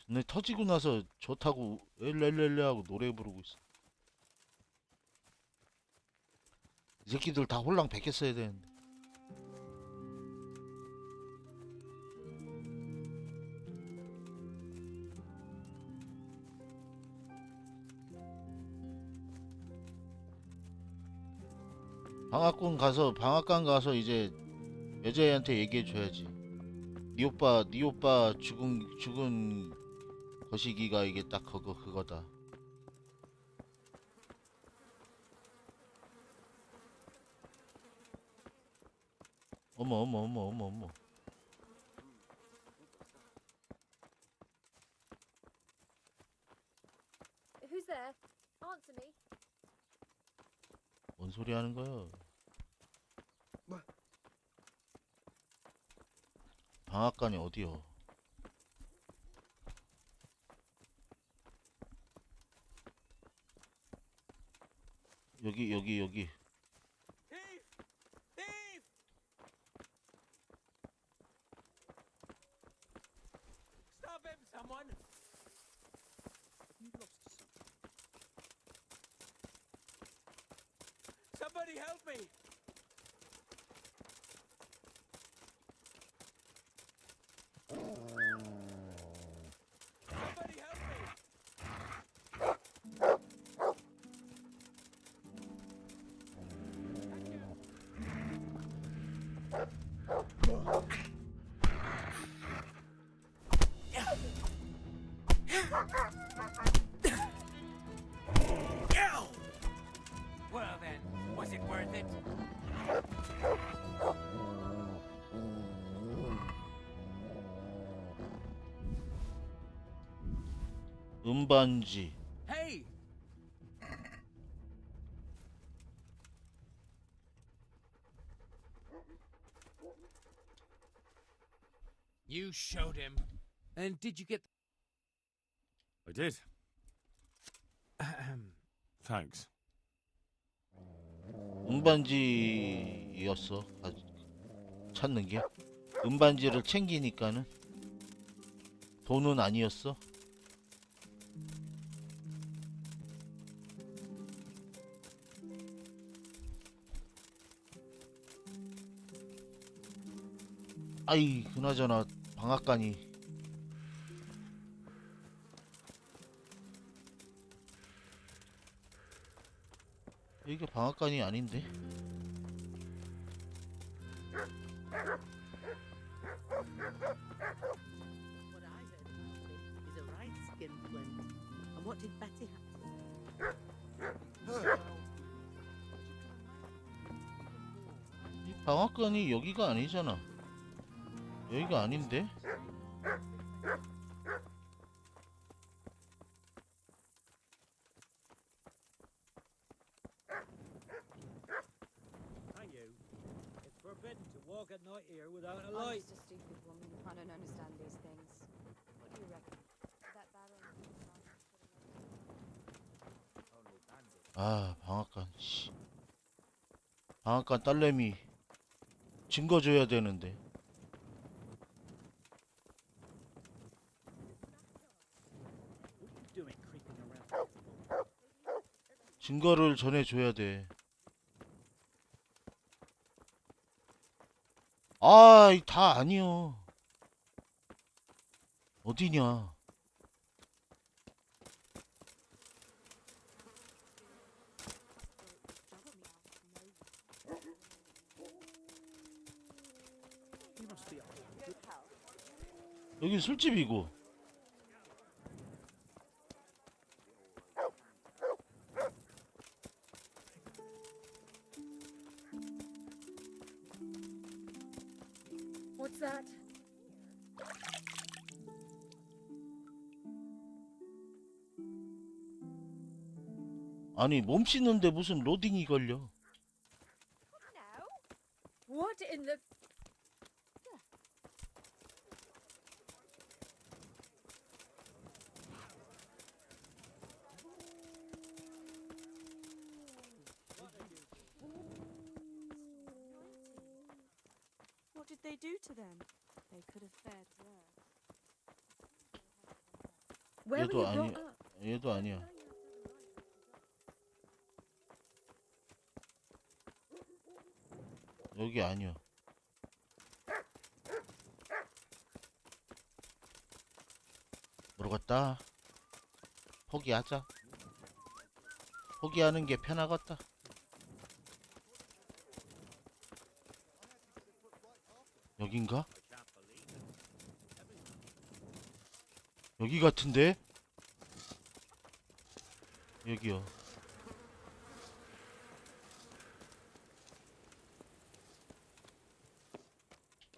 내 터지고 나서 좋다고 엘렐렐레 하고 노래 부르고 있어. 이 새끼들 다 홀랑 베꼈어야 되는데. 방앗간 가서 이제 여자애한테 얘기해 줘야지. 네 오빠 죽은 거시기가 이게 딱 그거다. 어머. Who's there? Answer me. 뭔 소리 하는 거야? 방앗간이 어디요? 여기. Thief! Thief! Stop him, someone! You lost something. Somebody help me! Somebody help me! Well then, was it worth it? 음반지. Hey! You showed him. And did you get... I did. Thanks. 음반지였어. 찾는 게. 음반지를 챙기니까는 돈은 아니었어. 아이 그나저나 방앗간이 이게 방앗간이 아닌데? What I heard about it is a right skinflint. And what did Betty have to say? 이 방앗간이 여기가 아니잖아. 여기가 아닌데? Thank you. It's forbidden to walk at night here without a I'm light. just a stupid woman. I don't understand these things. What do you reckon? That barrel. 아 방앗간 씨. 방앗간 딸내미 증거 줘야 되는데. What are you doing creeping around? 증거를 전해줘야 돼. 아, 다 아니요. 어디냐? You must be a 여기 술집이고. What's that? 아니 몸 씻는데 무슨 로딩이 걸려? No. What in the? What did they do to them? They could have fared worse. Where 얘도 were you 아니, brought up? 얘도 아니야. 여기 아니야. 모르겠다. 포기하자. 포기하는 게 편하겠다. 여긴가? 여기 같은데? 여기요.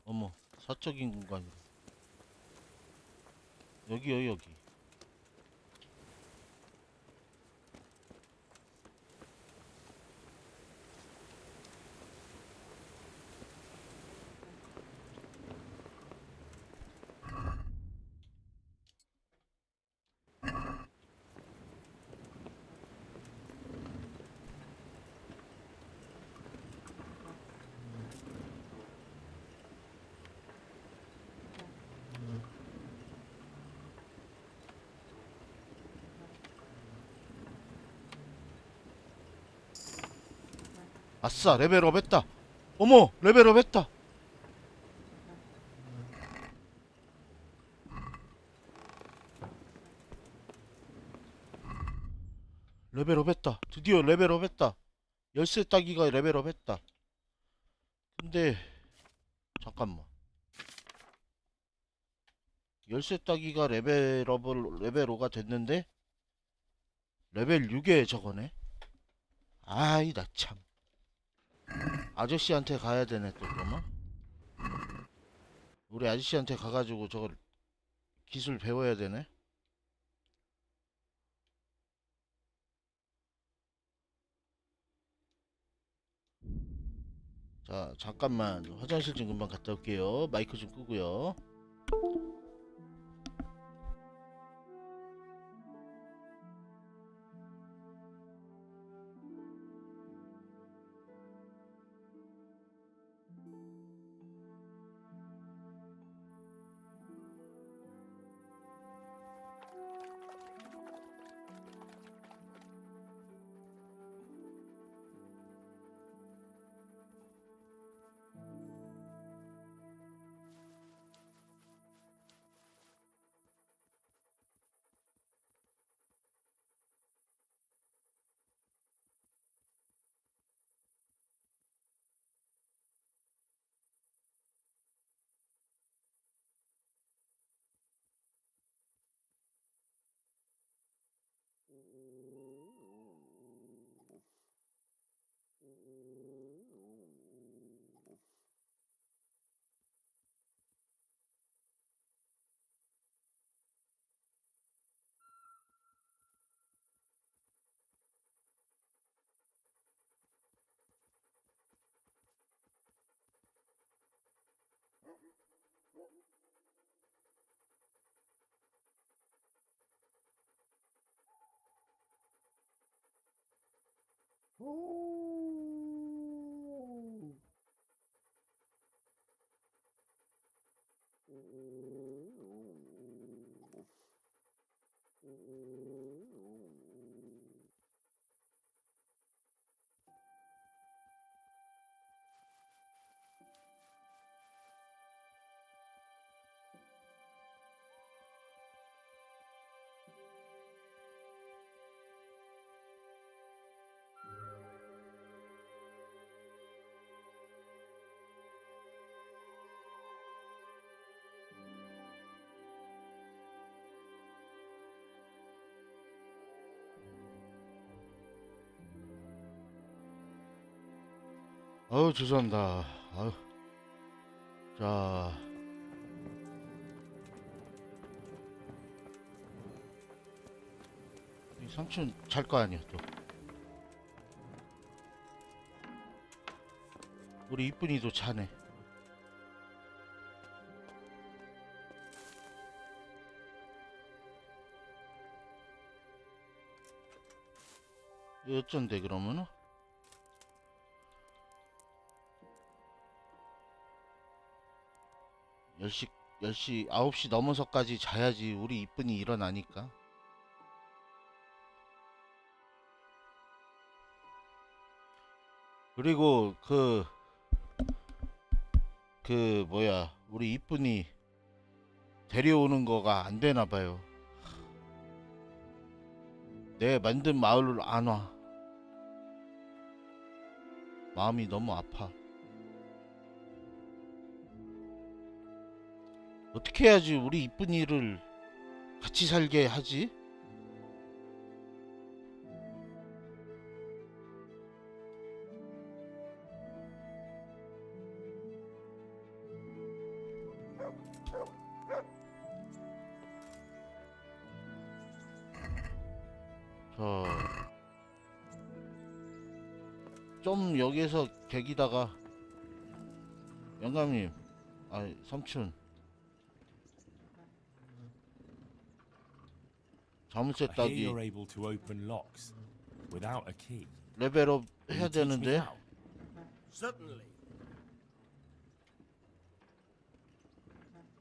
어머, 사적인 공간이다. 여기요, 여기. 아싸, 레벨업 했다. 어머, 레벨업 했다. 레벨업 했다. 드디어 레벨업 했다. 열쇠 따기가 레벨업 했다. 근데 잠깐만. 열쇠 따기가 레벨 5가 됐는데 레벨 6에 저거네. 아이 나 참. 아저씨한테 가야 되네 또 그러면. 우리 아저씨한테 가가지고 저거 기술 배워야 되네. 자 잠깐만 화장실 좀 금방 갔다 올게요. 마이크 좀 끄고요. 아우 죄송합니다. 아우. 자, 이 삼촌 잘 거 아니야 또. 우리 이쁜이도 자네. 이거 어쩐데 그러면은? 10시, 9시 넘어서까지 자야지 우리 이쁜이 일어나니까. 그리고 뭐야, 우리 이쁜이 데려오는 거가 안 되나 봐요. 내 만든 마을로 안 와. 마음이 너무 아파. 어떻게 해야지 우리 이쁜이를 같이 살게 하지? 좀 여기에서 계기다가 영감님, 삼촌 자물쇠 I hear 따기 you're able to open locks without a key. 레벨업 Will 해야 you teach me 되는데. how? Certainly.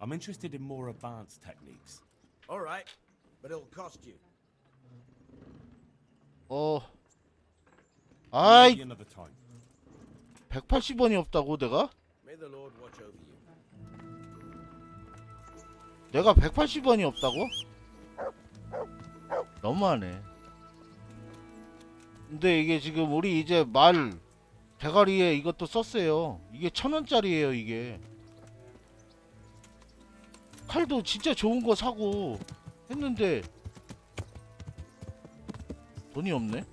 I'm interested in more advanced techniques. All right, but it'll cost you. 아이, Maybe another time. 180원이 없다고 내가? May the Lord watch over you. 내가 180원이 없다고? 너무하네. 근데 이게 지금 우리 이제 말 대가리에 이것도 썼어요. 이게 1000원짜리예요 이게. 칼도 진짜 좋은 거 사고 했는데 돈이 없네.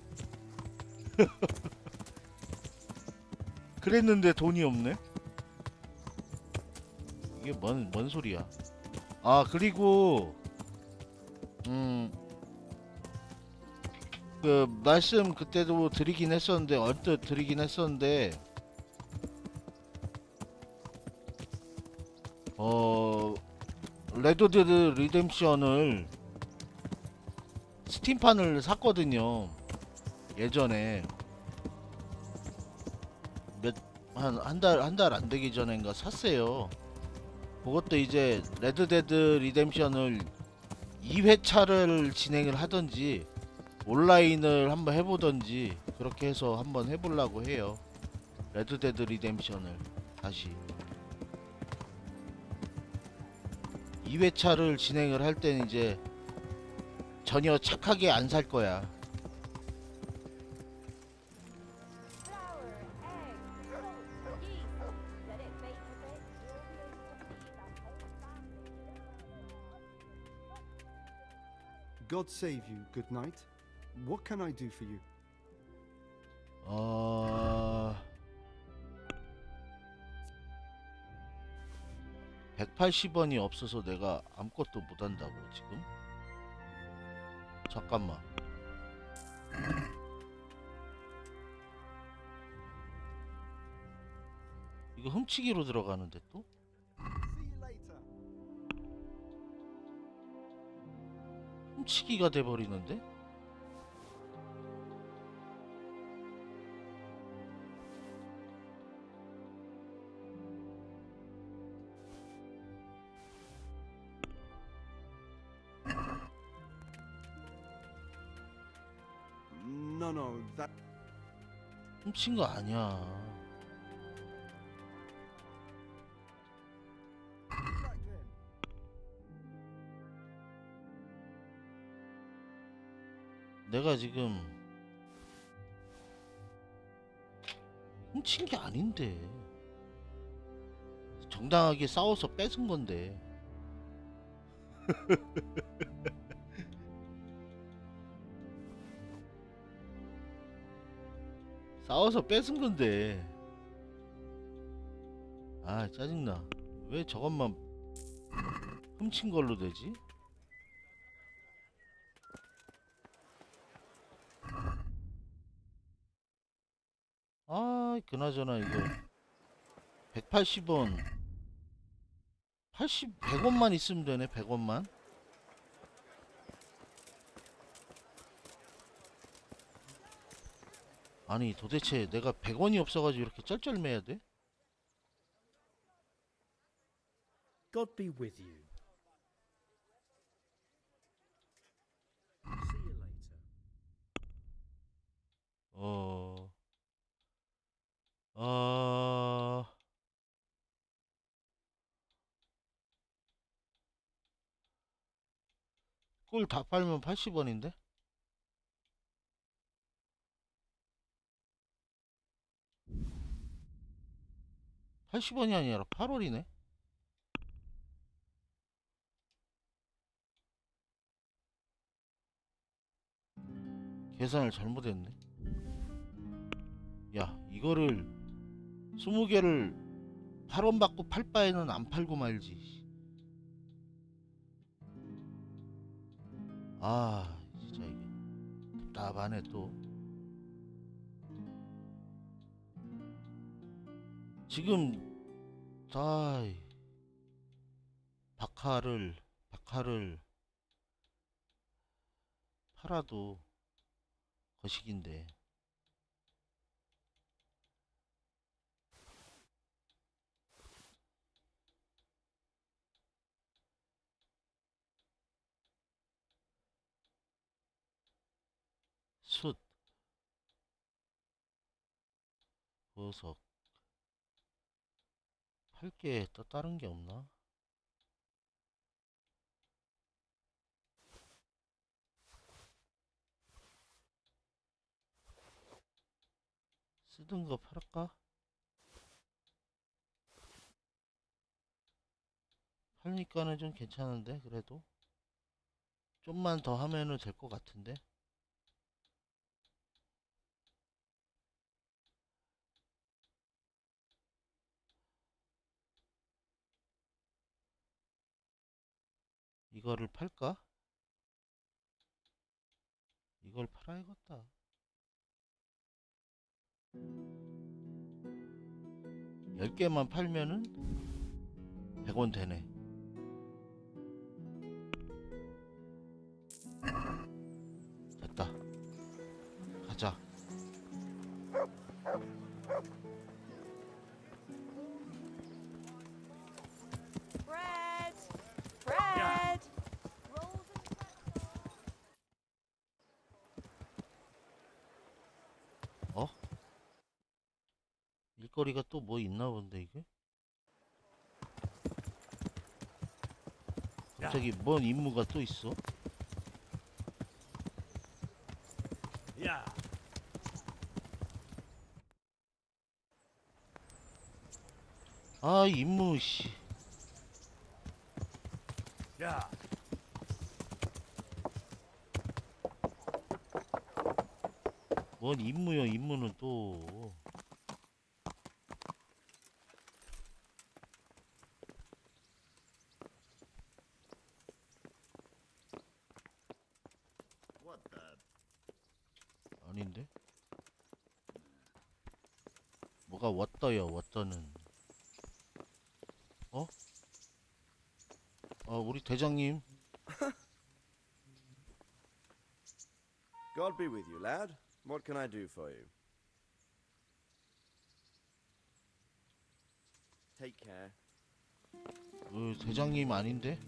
그랬는데 돈이 없네. 이게 뭔 소리야. 그리고 그 말씀 그때도 드리긴 했었는데, 얼뜻 드리긴 했었는데, 레드데드 리뎀션을 스팀판을 샀거든요. 예전에 한 달 안 되기 전인가 샀어요. 그것도 이제 레드데드 리뎀션을 2회차를 진행을 하던지 온라인을 한번 해보던지 그렇게 해서 한번 해보려고 해요. 레드데드 리뎀션을 다시 2회차를 진행을 할 때는 이제 전혀 착하게 안 살 거야. God save you. Good night. What can I do for you? 180원이 없어서 내가 아무것도 못한다고 지금? 잠깐만. 이거 훔치기로 들어가는데 또? See you later. 훔치기가 돼버리는데? No, that. 훔친 거 아니야. 내가 지금 훔친 게 아닌데 정당하게 싸워서 뺏은 건데. 싸워서 뺏은 건데. 아 짜증나. 왜 저것만 훔친 걸로 되지? 아 그나저나 이거 180원 100원만 있으면 되네. 100원만. 아니 도대체 내가 100원이 없어가지고 이렇게 쩔쩔매야 돼? God be with you. See you later. 꿀 다 팔면 80원인데? $80이 아니라 8월이네. 계산을 잘못했네. 야 이거를 20개를 8원 받고 팔 바에는 안 팔고 말지. 아 진짜 이게 답답하네 또. 지금 박하를 팔아도 거식인데. 숯, 보석 팔 게 또 다른 게 없나? 쓰던 거 팔을까? 팔니까는 좀 괜찮은데 그래도 좀만 더 하면은 될 것 같은데. 이거를 팔까? 이걸 팔아야겠다. 10개만 팔면은 100원 되네. 됐다. 가자. Bread! Bread! 어? 일거리가 또 뭐 있나 본데 이게? 갑자기 뭔 임무가 또 있어? 야. 아 임무 씨. 야. 뭔 임무요 임무는 또. 아닌데? 뭐가 왔다요 왔다는. 어? 우리 대장님 God be with you, lad. What can I do for you? Take care. 대장님 아닌데?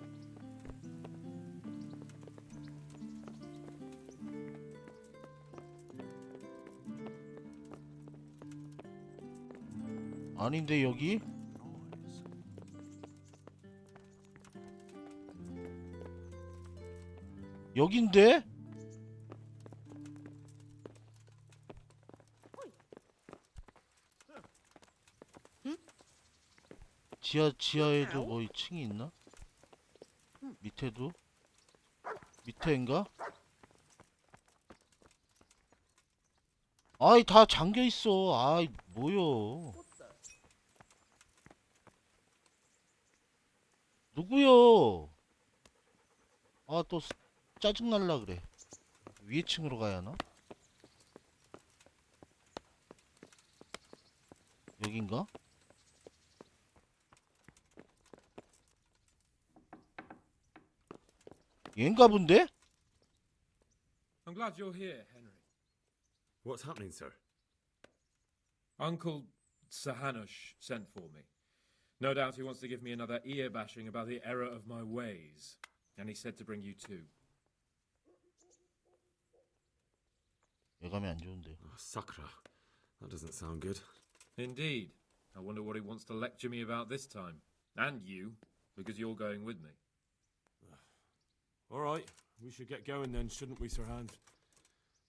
아닌데 여기? 여긴데? 지하에도 뭐 층이 있나? 밑에도? 밑에인가? 아이 다 잠겨있어. 아이 뭐요? 누구요? 아 또 짜증날라 그래. 위에 층으로 가야 하나? 여긴가? 얘인가 본데? I'm glad you're here, Henry. What's happening, sir? Uncle Sir Hanush sent for me. No doubt he wants to give me another ear bashing about the error of my ways. And he said to bring you too. 예감이 안 좋은데. Oh, Sakra. That doesn't sound good. Indeed. I wonder what he wants to lecture me about this time. And you, because you're going with me. All right, we should get going then, shouldn't we, Sir Hans?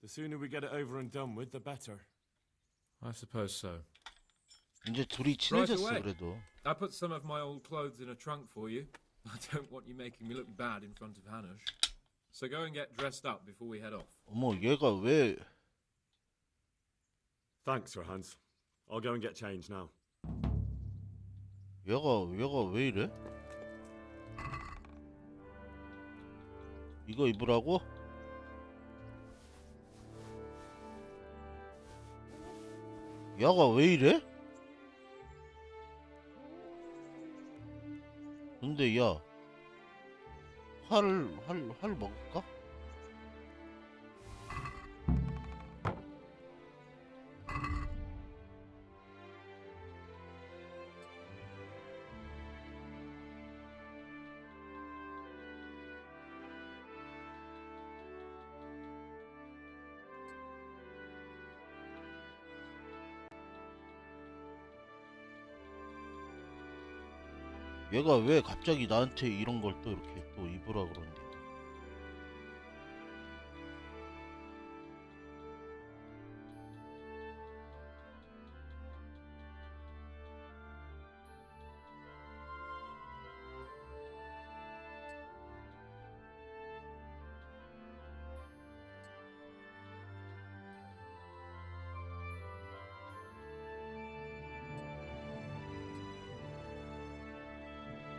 The sooner we get it over and done with, the better. I suppose so. 이제 둘이 Right 친해졌어 away. 그래도. I put some of my old clothes in a trunk for you. I don't want you making me look bad in front of Hanush. So go and get dressed up before we head off. 어머 얘가 왜? Thanks, Sir Hans. I'll go and get changed now. 얘가 왜 이래? 이거 입으라고? 야가 왜 이래? 근데 야 활 먹을까? 얘가 왜 갑자기 나한테 이런 걸 또 이렇게 또 입으라 그러는데?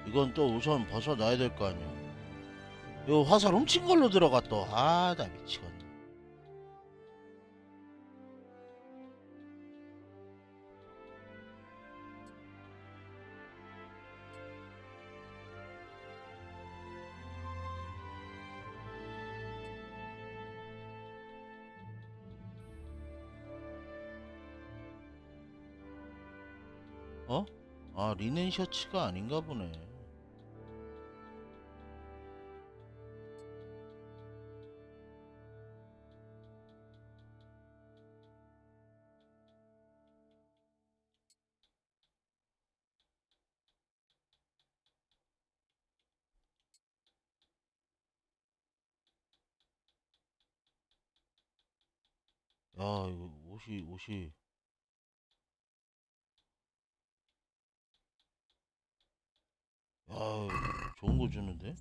이건 또 우선 벗어놔야 될 거 아니야. 이거 화살 훔친 걸로 들어가 또. 아, 나 미치겠네. 어? 아, 리넨 셔츠가 아닌가 보네. 야, 이거 옷이 야, 좋은 거 주는데?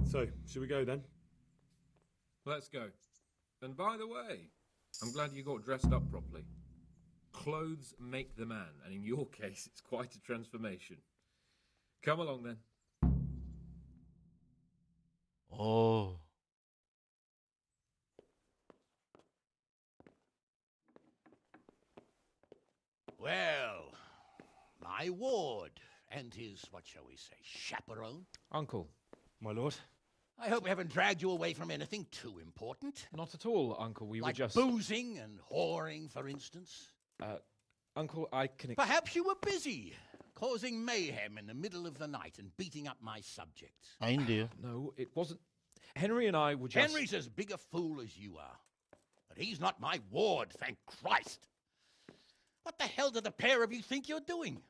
So, should we go then? Let's go. And by the way, I'm glad you got dressed up properly. Clothes make the man, and in your case, it's quite a transformation. Come along then. 어. Well, my ward and his, what shall we say, chaperone? Uncle, My lord. I hope we haven't dragged you away from anything too important. Not at all, Uncle. We like were just... boozing and whoring, for instance. Uncle, I can... Perhaps you were busy, causing mayhem in the middle of the night and beating up my subjects. 아닌데요. No, it wasn't. Henry and I were just... Henry's as big a fool as you are. But he's not my ward, thank Christ. What the hell do the pair of you think you're doing?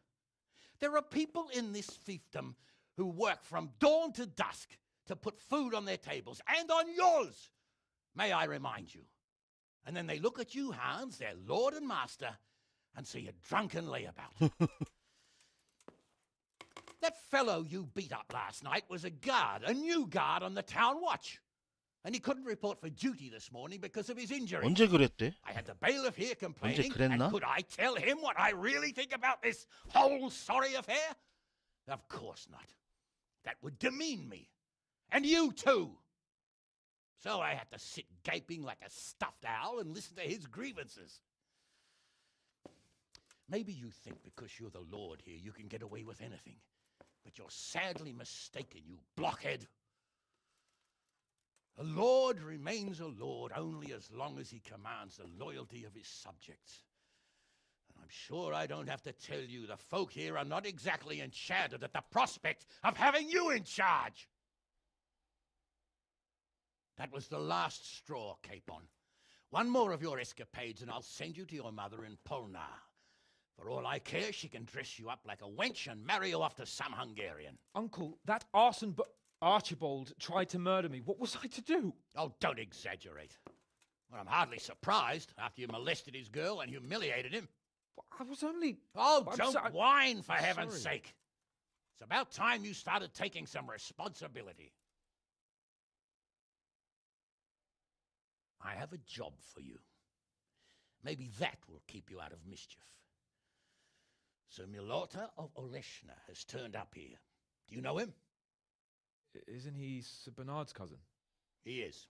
There are people in this fiefdom who work from dawn to dusk to put food on their tables, and on yours, may I remind you. And then they look at you, Hans, their lord and master, and see a drunken layabout. That fellow you beat up last night was a guard, a new guard on the town watch. And he couldn't report for duty this morning because of his injury. 언제 그랬대? I had the bailiff here complaining, 그랬나? and could I tell him what I really think about this whole sorry affair? Of course not. That would demean me. And you too. So I had to sit gaping like a stuffed owl and listen to his grievances. Maybe you think because you're the lord here you can get away with anything. But you're sadly mistaken, you blockhead. A lord remains a lord only as long as he commands the loyalty of his subjects. And I'm sure I don't have to tell you the folk here are not exactly enchanted at the prospect of having you in charge. That was the last straw, Capon. One more of your escapades and I'll send you to your mother in Polnar. For all I care, she can dress you up like a wench and marry you off to some Hungarian. Uncle, that arson Archibald tried to murder me. What was I to do? Oh, don't exaggerate. Well, I'm hardly surprised after you molested his girl and humiliated him. I was only... Oh, don't whine, for heaven's sorry. sake. It's about time you started taking some responsibility. I have a job for you. Maybe that will keep you out of mischief. Sir Milota of Oleshna has turned up here. Do you know him? Isn't he Sir Bernard's cousin? He is.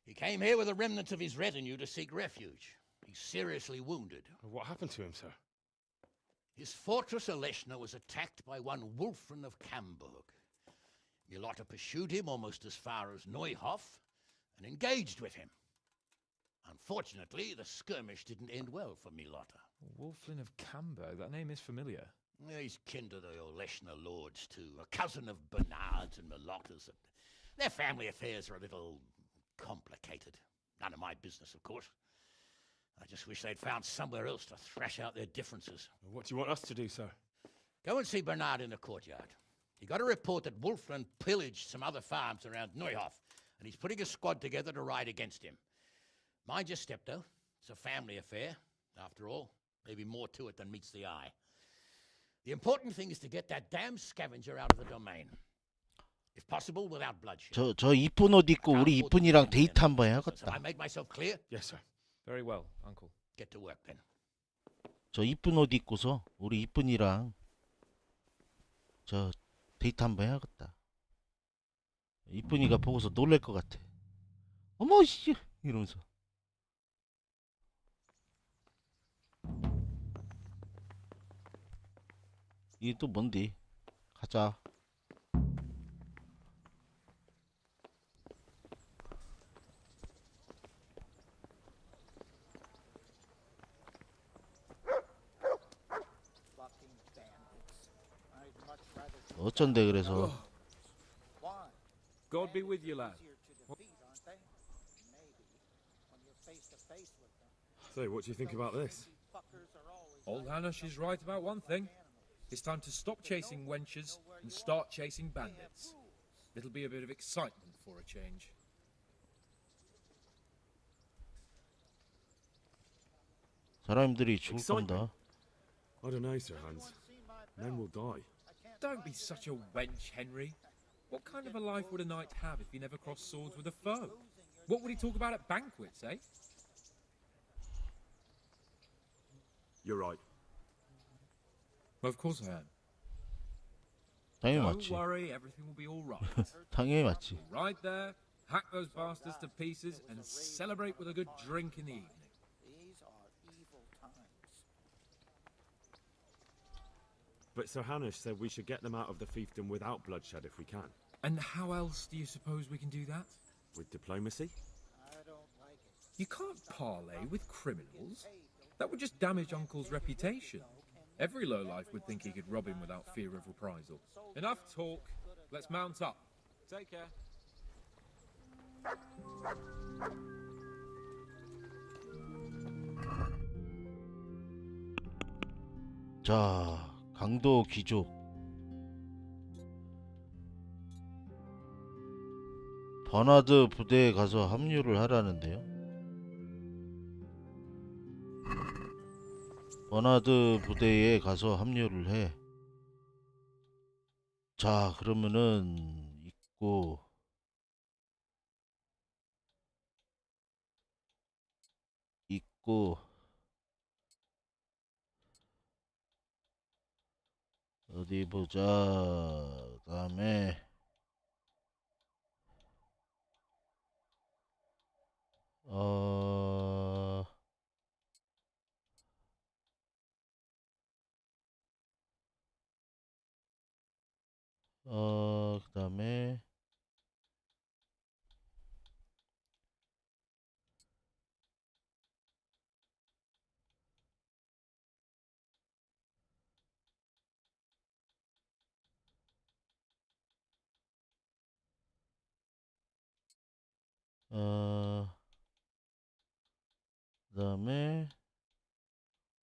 He came here with the remnants of his retinue to seek refuge. He's seriously wounded. What happened to him, sir? His fortress Oleshna was attacked by one Wulfrin of Camburg. Milota pursued him almost as far as Neuhof and engaged with him. Unfortunately, the skirmish didn't end well for Milota. Wulflin of Camber, that name is familiar. He's kin to the Oleshna lords, too, a cousin of Bernard's and Milota's. Their family affairs are a little complicated. None of my business, of course. I just wish they'd found somewhere else to thrash out their differences. What do you want us to do, sir? Go and see Bernard in the courtyard. He got a report that Wulflin pillaged some other farms around Neuhof, and he's putting a squad together to ride against him. Mind your step, though. It's a family affair. After all, maybe more to it than meets the eye. The important thing is to get that damn scavenger out of the domain. If possible, without bloodshed. 저 이쁜 옷 입고 우리 이쁜이랑 데이트 한번 Have 해야겠다. I made myself clear? Yes, sir. Very well, Uncle. Get to work, then. 저 이쁜 옷 입고서 우리 이쁜이랑 저 데이트 한번 해야겠다. 이쁜이가 보고서 놀랄 것 같아. 어머 씨 이러면서. 이게 또 뭔데? 가자. 어쩐데 그래서. God be with you, lad. So, what do you think about this? Old Hanush is right about one thing. It's time to stop chasing wenches and start chasing bandits. It'll be a bit of excitement for a change. 사람들이 죽을 건다. I don't know, Sir Hans. Men will die. Don't be such a wench, Henry. What kind of a life would a knight have if he never crossed swords with a foe? What would he talk about at banquets, eh? You're right. Of course I am. 당연히 Don't 맞지. worry, everything will be all right. 당연히 맞지. Right there, hack those bastards to pieces and celebrate with a good drink in the evening. But Sir Hanush said we should get them out of the fiefdom without bloodshed if we can. And how else do you suppose we can do that? With diplomacy? You can't parley with criminals. That would just damage Uncle's reputation. Every lowlife would think he could rob him without fear of reprisal. Enough talk. Let's mount up. Take care. 자, 강도 귀족. 버나드 부대에 가서 합류를 하라는데요. 버나드 부대에 가서 합류를 해. 자, 그러면은 있고 어디 보자. 그다음에 그다음에 그다음에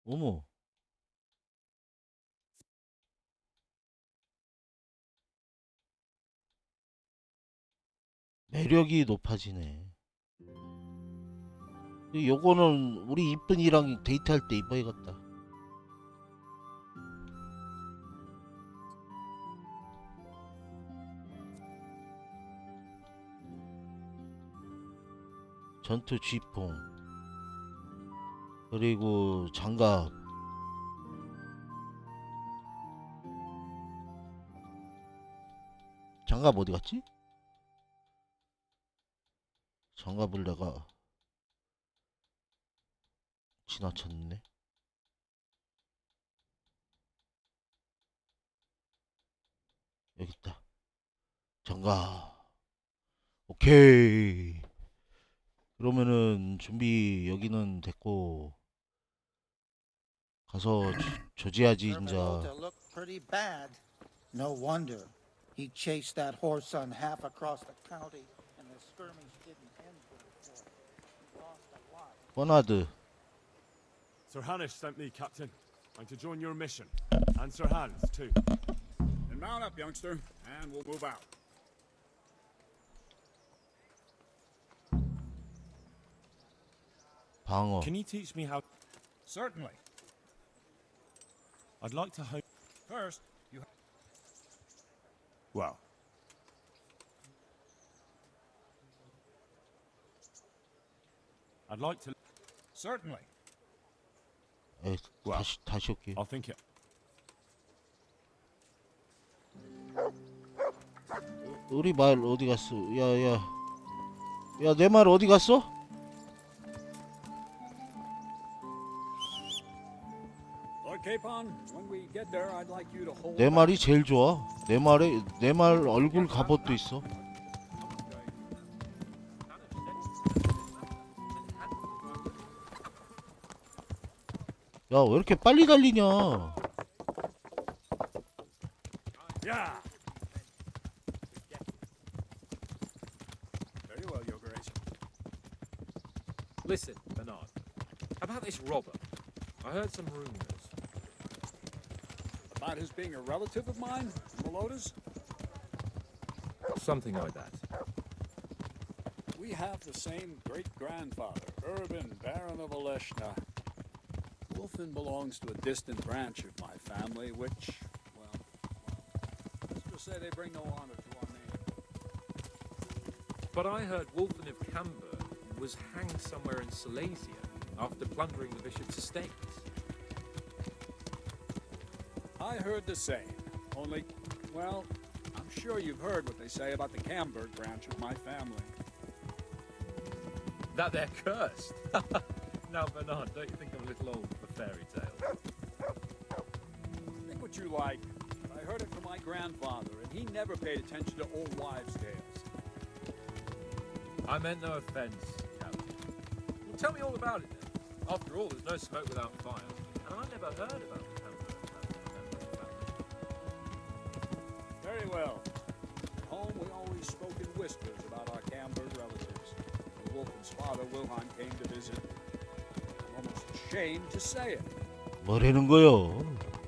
어머, 매력이 높아지네. 요거는 우리 이쁜이랑 데이트할 때 입어야겠다. 전투 쥐퐁, 그리고 장갑. 장갑 어디 갔지? 장갑을 내가 지나쳤네. 여기 있다. 장갑. 오케이. 그러면은 준비 여기는 됐고 가서 조지하지 진짜. look pretty bad. No wonder. He chased that horse on half across the county and the skirmish didn't end well for him. He lost a lot. 버나드. Sir Hanish sent me, Captain. I'm to join your mission. And Sir Hans, too. Then mount up, youngster, and we'll move out. 방어. Can you teach me how? Certainly. I'd like to hope. First, you. Well. I'd like to. Certainly. 에, 다시 올게. I'll think it. 우리 말 어디 갔어? 야, 내 말 어디 갔어? Lord Capon, when we get there, I'd like you to hold. 내 말이 제일 좋아. 내 말 얼굴 갑옷도 있어. 야, 왜 이렇게 빨리 달리냐? Yeah. Very well, Your Grace. Listen, Bernard. About this robber. I heard some rumors. About his being a relative of mine, Melodas? Something like that. We have the same great-grandfather, Urban, Baron of Oleshna. Wolfen belongs to a distant branch of my family, which, well, let's just say they bring no honor to our name. But I heard Wolfen of Camber was hanged somewhere in Silesia after plundering the bishop's estates. I heard the same, only, well, I'm sure you've heard what they say about the Camberg branch of my family. That they're cursed. Now, Bernard, don't you think I'm a little old for fairy tales? Think what you like. I heard it from my grandfather, and he never paid attention to old wives' tales. I meant no offense, Captain. Well, tell me all about it then. After all, there's no smoke without fire, and I never heard about the Canberra family. Very well. At home, we always spoke in whispers about our Canberra relatives. When Wolfen's father, Wilhelm, came to visit, I'm almost ashamed to say it. 뭐라는 거요?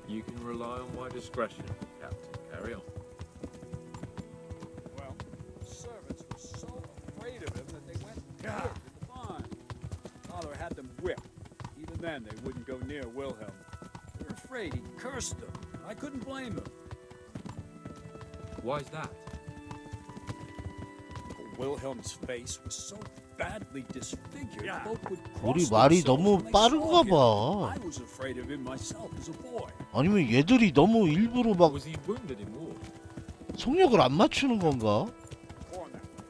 You can rely on my discretion, Captain. Carry on. Well, the servants were so afraid of him that they went and hid in the barn. Father had them whipped. Even then, they wouldn't go near Wilhelm. They were afraid he'd cursed them. I couldn't blame them. Why's that? Wilhelm's face was so badly disfigured. Folk would 우리 cross 말이 themselves 너무 when they 빠른가 saw him. 봐. I was afraid of him myself as a boy. 아니면 얘들이 너무 일부러 막 Was he wounded in war? 속력을 안 맞추는 건가? Born that way.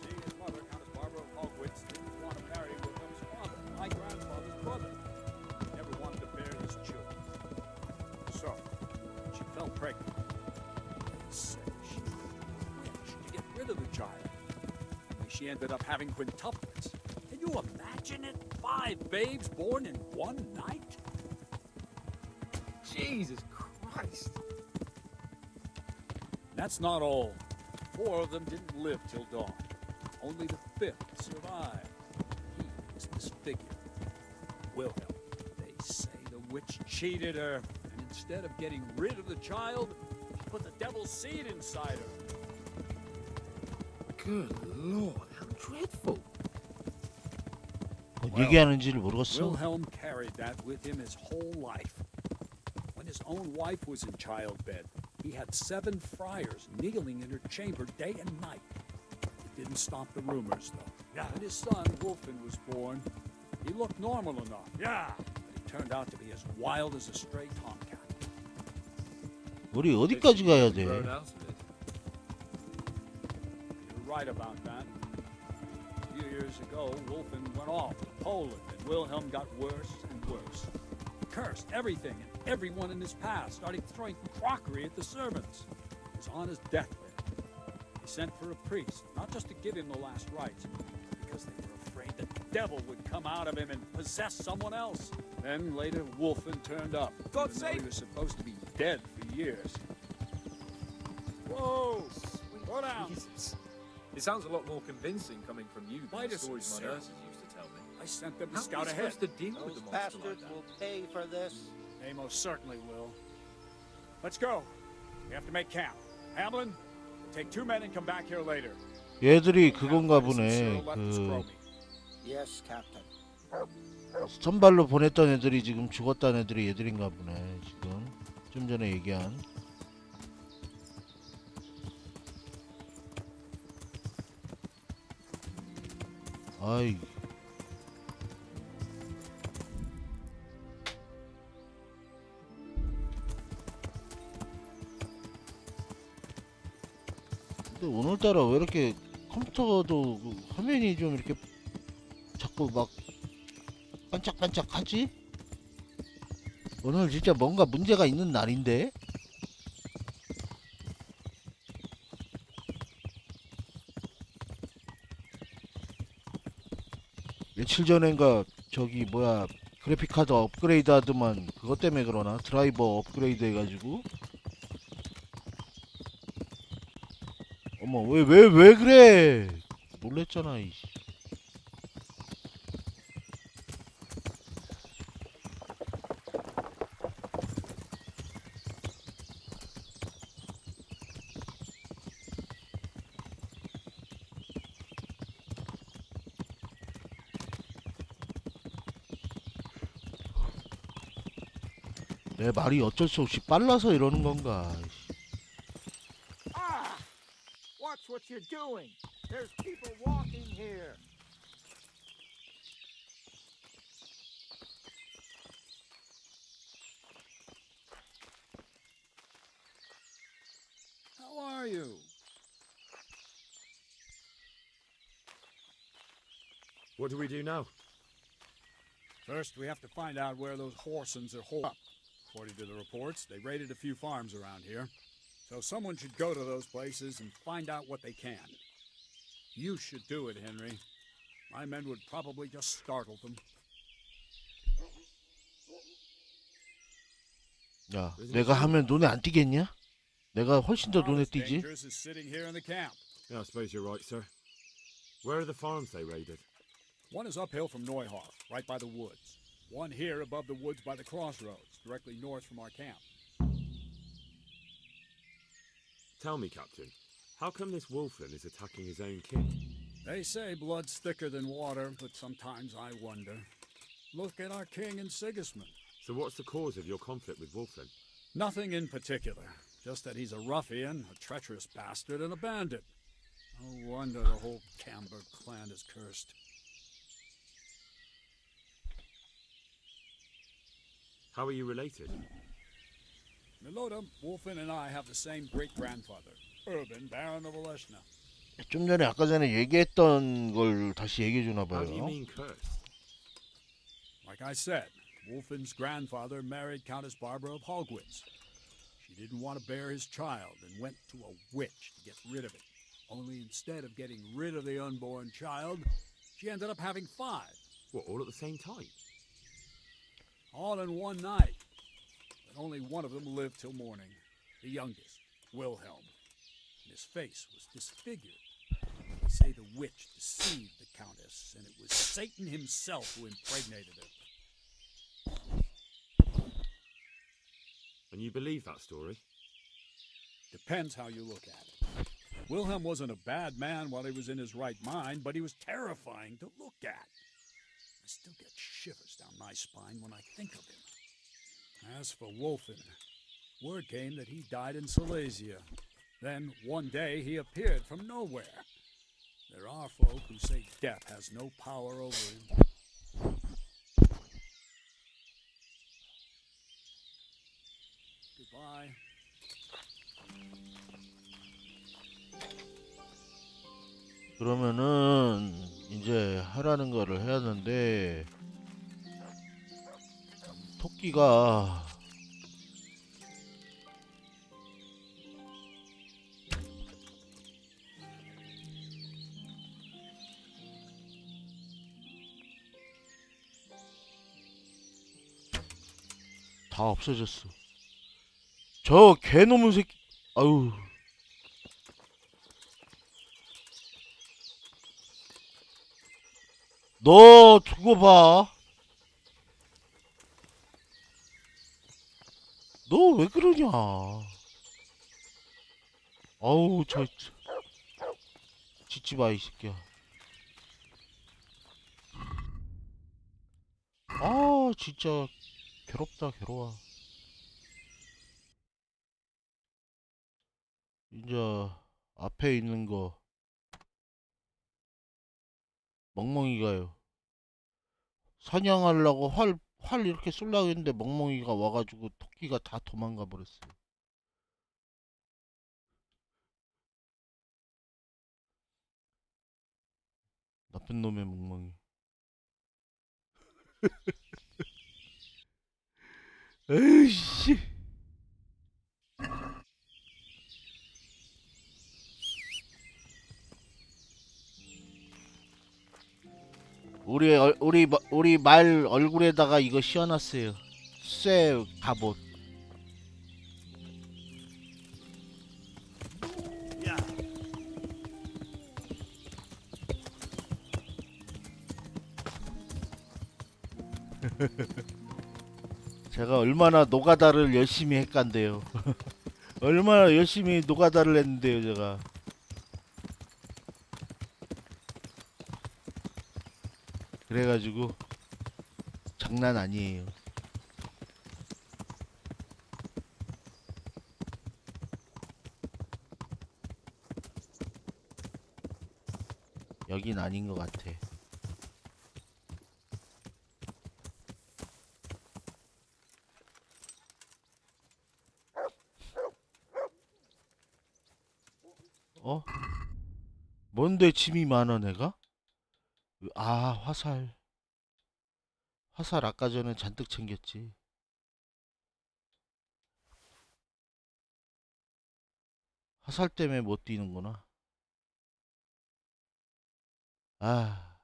See, his mother, Countess Barbara of Hogwitz, didn't want to marry Wilhelm's father, my grandfather's brother. He never wanted to bear his children. So, she fell pregnant. They said she was a witch to get rid of the child. Only she ended up having quintuplets. Can you imagine it? 5 babes born in one night? Jesus Christ! That's not all. 4 of them didn't live till dawn. Only the 5th survived. He was disfigured. Wilhelm, they say the witch cheated her, and instead of getting rid of the child, she put the devil's seed inside her. Good Lord, how dreadful! 뭐 얘기하는지를 모르겠어. Wilhelm carried that with him his whole life. When his own wife was in childbed, he had 7 friars kneeling in her chamber day and night. It didn't stop the rumors, though. When his son, Wolfen, was born, he looked normal enough. But he turned out to be as wild as a stray tomcat. 우리 어디까지 가야 돼? You're right about that. A few years ago, Wolfen went off to Poland, and Wilhelm got worse and worse. He cursed everything and everyone in his path, starting throwing crockery at the servants. He was on his deathbed. He sent for a priest, not just to give him the last rites, because they were afraid the devil would come out of him and possess someone else. Then later, Wolfen turned up, even though he was supposed to be dead for years. Whoa! Slow down! Jesus. It sounds a lot more convincing coming from you than the Midas, stories my sir. nurses used to tell me. I sent them to How are scout we ahead. supposed to deal with Those the monster like bastards that? will pay for this. They most certainly will. Let's go. We have to make camp. Hamlin, take 2 men and come back here later. 얘들이 그건가 보네. 그 Yes, Captain. 선발로 보냈던 애들이 지금 죽었다는 애들이 얘들인가 보네. 지금 좀 전에 얘기한. 아이. 근데 오늘따라 왜 이렇게 컴퓨터도 그 화면이 좀 이렇게 자꾸 막 반짝반짝하지? 오늘 진짜 뭔가 문제가 있는 날인데? 며칠 전엔가 저기 뭐야 그래픽카드 업그레이드 하더만 그것 때문에 그러나? 드라이버 업그레이드 해가지고 어머 왜 그래 놀랬잖아 이씨. 내 말이 어쩔 수 없이 빨라서 이러는 건가. Ah! Watch what you're doing. There's people walking here. How are you? What do we do now? First, we have to find out where those Horsons are holed up. According to the reports, they raided a few farms around here. So someone should go to those places and find out what they can. You should do it, Henry. My men would probably just startle them. 야, 내가 하면 눈에 안 띄겠냐? 내가 훨씬 더 눈에 띄지. Dangerous is sitting here in the camp. Yeah, I suppose you're right, sir. Where are the farms they raided? One is uphill from Neuhoff, right by the woods. One here above the woods by the crossroads, directly north from our camp. Tell me, Captain, how come this Wolfen is attacking his own kin? They say blood's thicker than water, but sometimes I wonder. Look at our king and Sigismund. So what's the cause of your conflict with Wolfen? Nothing in particular, just that he's a ruffian, a treacherous bastard, and a bandit. No wonder the whole Camber clan is cursed. How are you related? Milota, Wolfen, and I have the same great-grandfather, Urban, Baron of Oleshna. 좀 전에 아까 전에 얘기했던 걸 다시 얘기해 주나 How do you 봐요. mean cursed? Like I said, Wolfen's grandfather married Countess Barbara of Hogwitz. She didn't want to bear his child and went to a witch to get rid of it. Only instead of getting rid of the unborn child, she ended up having 5. What, all at the same time? All in one night. But only one of them lived till morning. The youngest, Wilhelm. And his face was disfigured. They say the witch deceived the Countess, and it was Satan himself who impregnated her. And you believe that story? Depends how you look at it. Wilhelm wasn't a bad man while he was in his right mind, but he was terrifying to look at. I still get shivers down my spine when I think of him. As for Wolfen, word came that he died in Silesia. Then, one day, he appeared from nowhere. There are folk who say death has no power over him. Goodbye. 그러면은 이제 하라는 거를 해야 하는데 토끼가 다 없어졌어. 저 개놈의 새끼. 아유. 너 두고 봐. 너 왜 그러냐. 아우 짖지 마 이 새끼야. 아 진짜 괴롭다 괴로워. 이제 앞에 있는 거 멍멍이가요. 사냥하려고 활 이렇게 쏠려고 했는데 멍멍이가 와가지고 토끼가 다 도망가 버렸어요. 나쁜 놈의 멍멍이. 에이씨. 우리 말 얼굴에다가 이거 씌워놨어요. 쇠 갑옷. 제가 얼마나 노가다를 열심히 했간데요. 얼마나 열심히 노가다를 했는데요, 제가. 그래가지고 장난 아니에요. 여긴 아닌 것 같아. 어? 뭔데 짐이 많아 내가? 아 화살 아까 전에 잔뜩 챙겼지. 화살 때문에 못 뛰는구나. 아,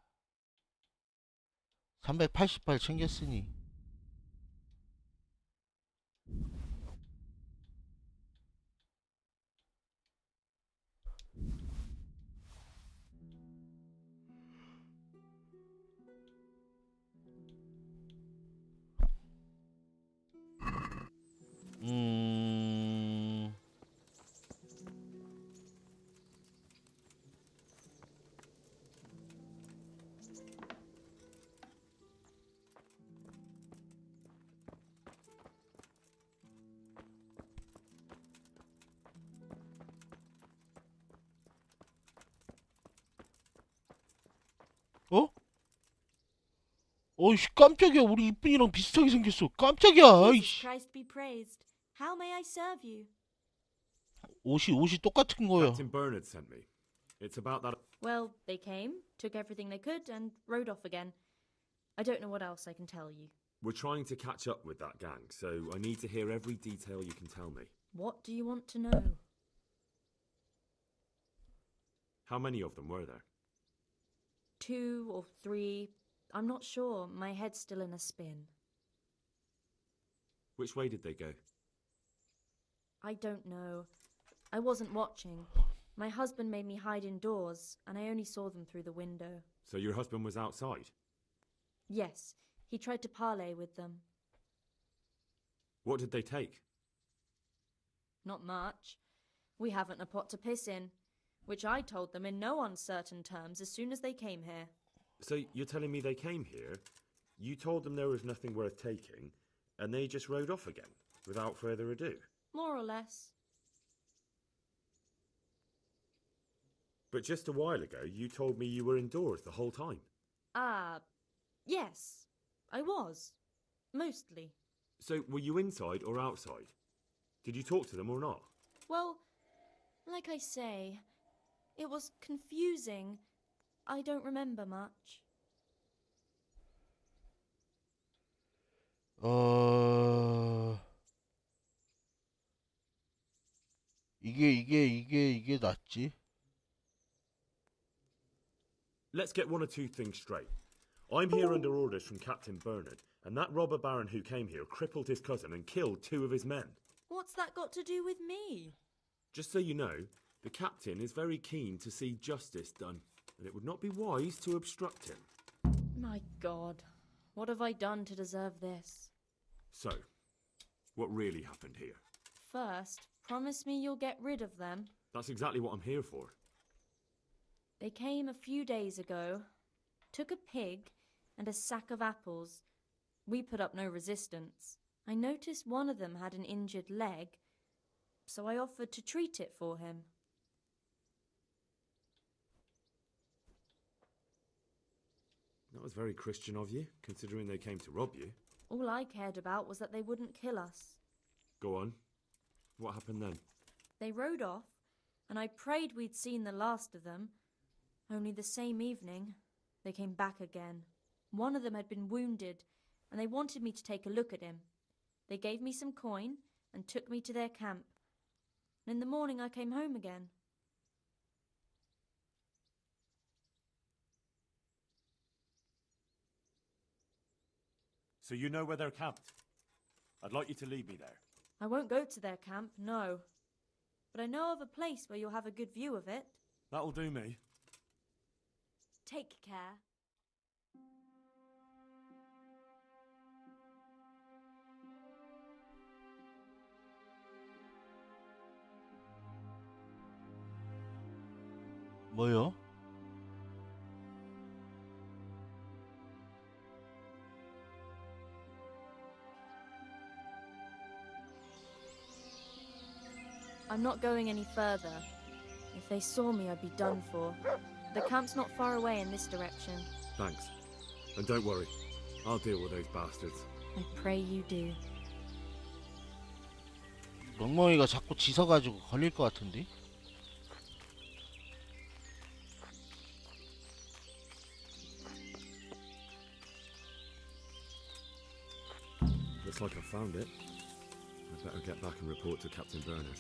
388 챙겼으니. 음. 어? 어이씨, 깜짝이야. 우리 이쁜이랑 비슷하게 생겼어. 깜짝이야. Jesus 아이씨. Christ be praised. How may I serve you? 옷이 똑같은 거야. Captain Bernard sent me. It's about that. Well, they came, took everything they could, and rode off again. I don't know what else I can tell you. We're trying to catch up with that gang, so I need to hear every detail you can tell me. What do you want to know? How many of them were there? 2 or 3. I'm not sure. My head's still in a spin. Which way did they go? I don't know. I wasn't watching. My husband made me hide indoors, and I only saw them through the window. So your husband was outside? Yes, he tried to parley with them. What did they take? Not much. We haven't a pot to piss in, which I told them in no uncertain terms as soon as they came here. So you're telling me they came here, you told them there was nothing worth taking, and they just rode off again, without further ado? More or less. But just a while ago, you told me you were indoors the whole time. Yes, I was. Mostly. So were you inside or outside? Did you talk to them or not? Well, like I say, it was confusing. I don't remember much. 이게 낫지. Let's get one or two things straight. I'm here under orders from Captain Bernard, and that robber baron who came here crippled his cousin and killed 2 of his men. What's that got to do with me? Just so you know, the captain is very keen to see justice done, and it would not be wise to obstruct him. My God, what have I done to deserve this? So, what really happened here? First, promise me you'll get rid of them. That's exactly what I'm here for. They came a few days ago, took a pig and a sack of apples. We put up no resistance. I noticed one of them had an injured leg, so I offered to treat it for him. That was very Christian of you, considering they came to rob you. All I cared about was that they wouldn't kill us. Go on. What happened then? They rode off, and I prayed we'd seen the last of them. Only the same evening, they came back again. One of them had been wounded, and they wanted me to take a look at him. They gave me some coin and took me to their camp. And in the morning I came home again. So you know where they're camped? I'd like you to lead me there. I won't go to their camp, no. But I know of a place where you'll have a good view of it. That'll do me. Take care. 뭐요? I'm not going any further. If they saw me, I'd be done for. The camp's not far away in this direction. Thanks. And don't worry, I'll deal with those bastards. I pray you do. 멍멍이가 자꾸 짖어가지고 걸릴 것 같은데? Looks like I found it. I better get back and report to Captain Bernard.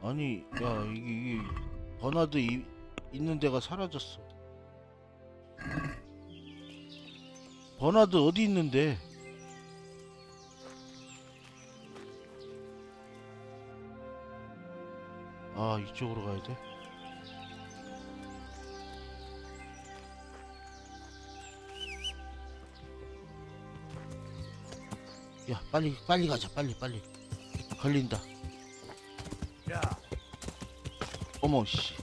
아니 야 이게 버나드 있는 데가 사라졌어. 버나드 어디 있는데? 아 이쪽으로 가야 돼? 야 빨리 가자 빨리 걸린다. 야, 어머 씨.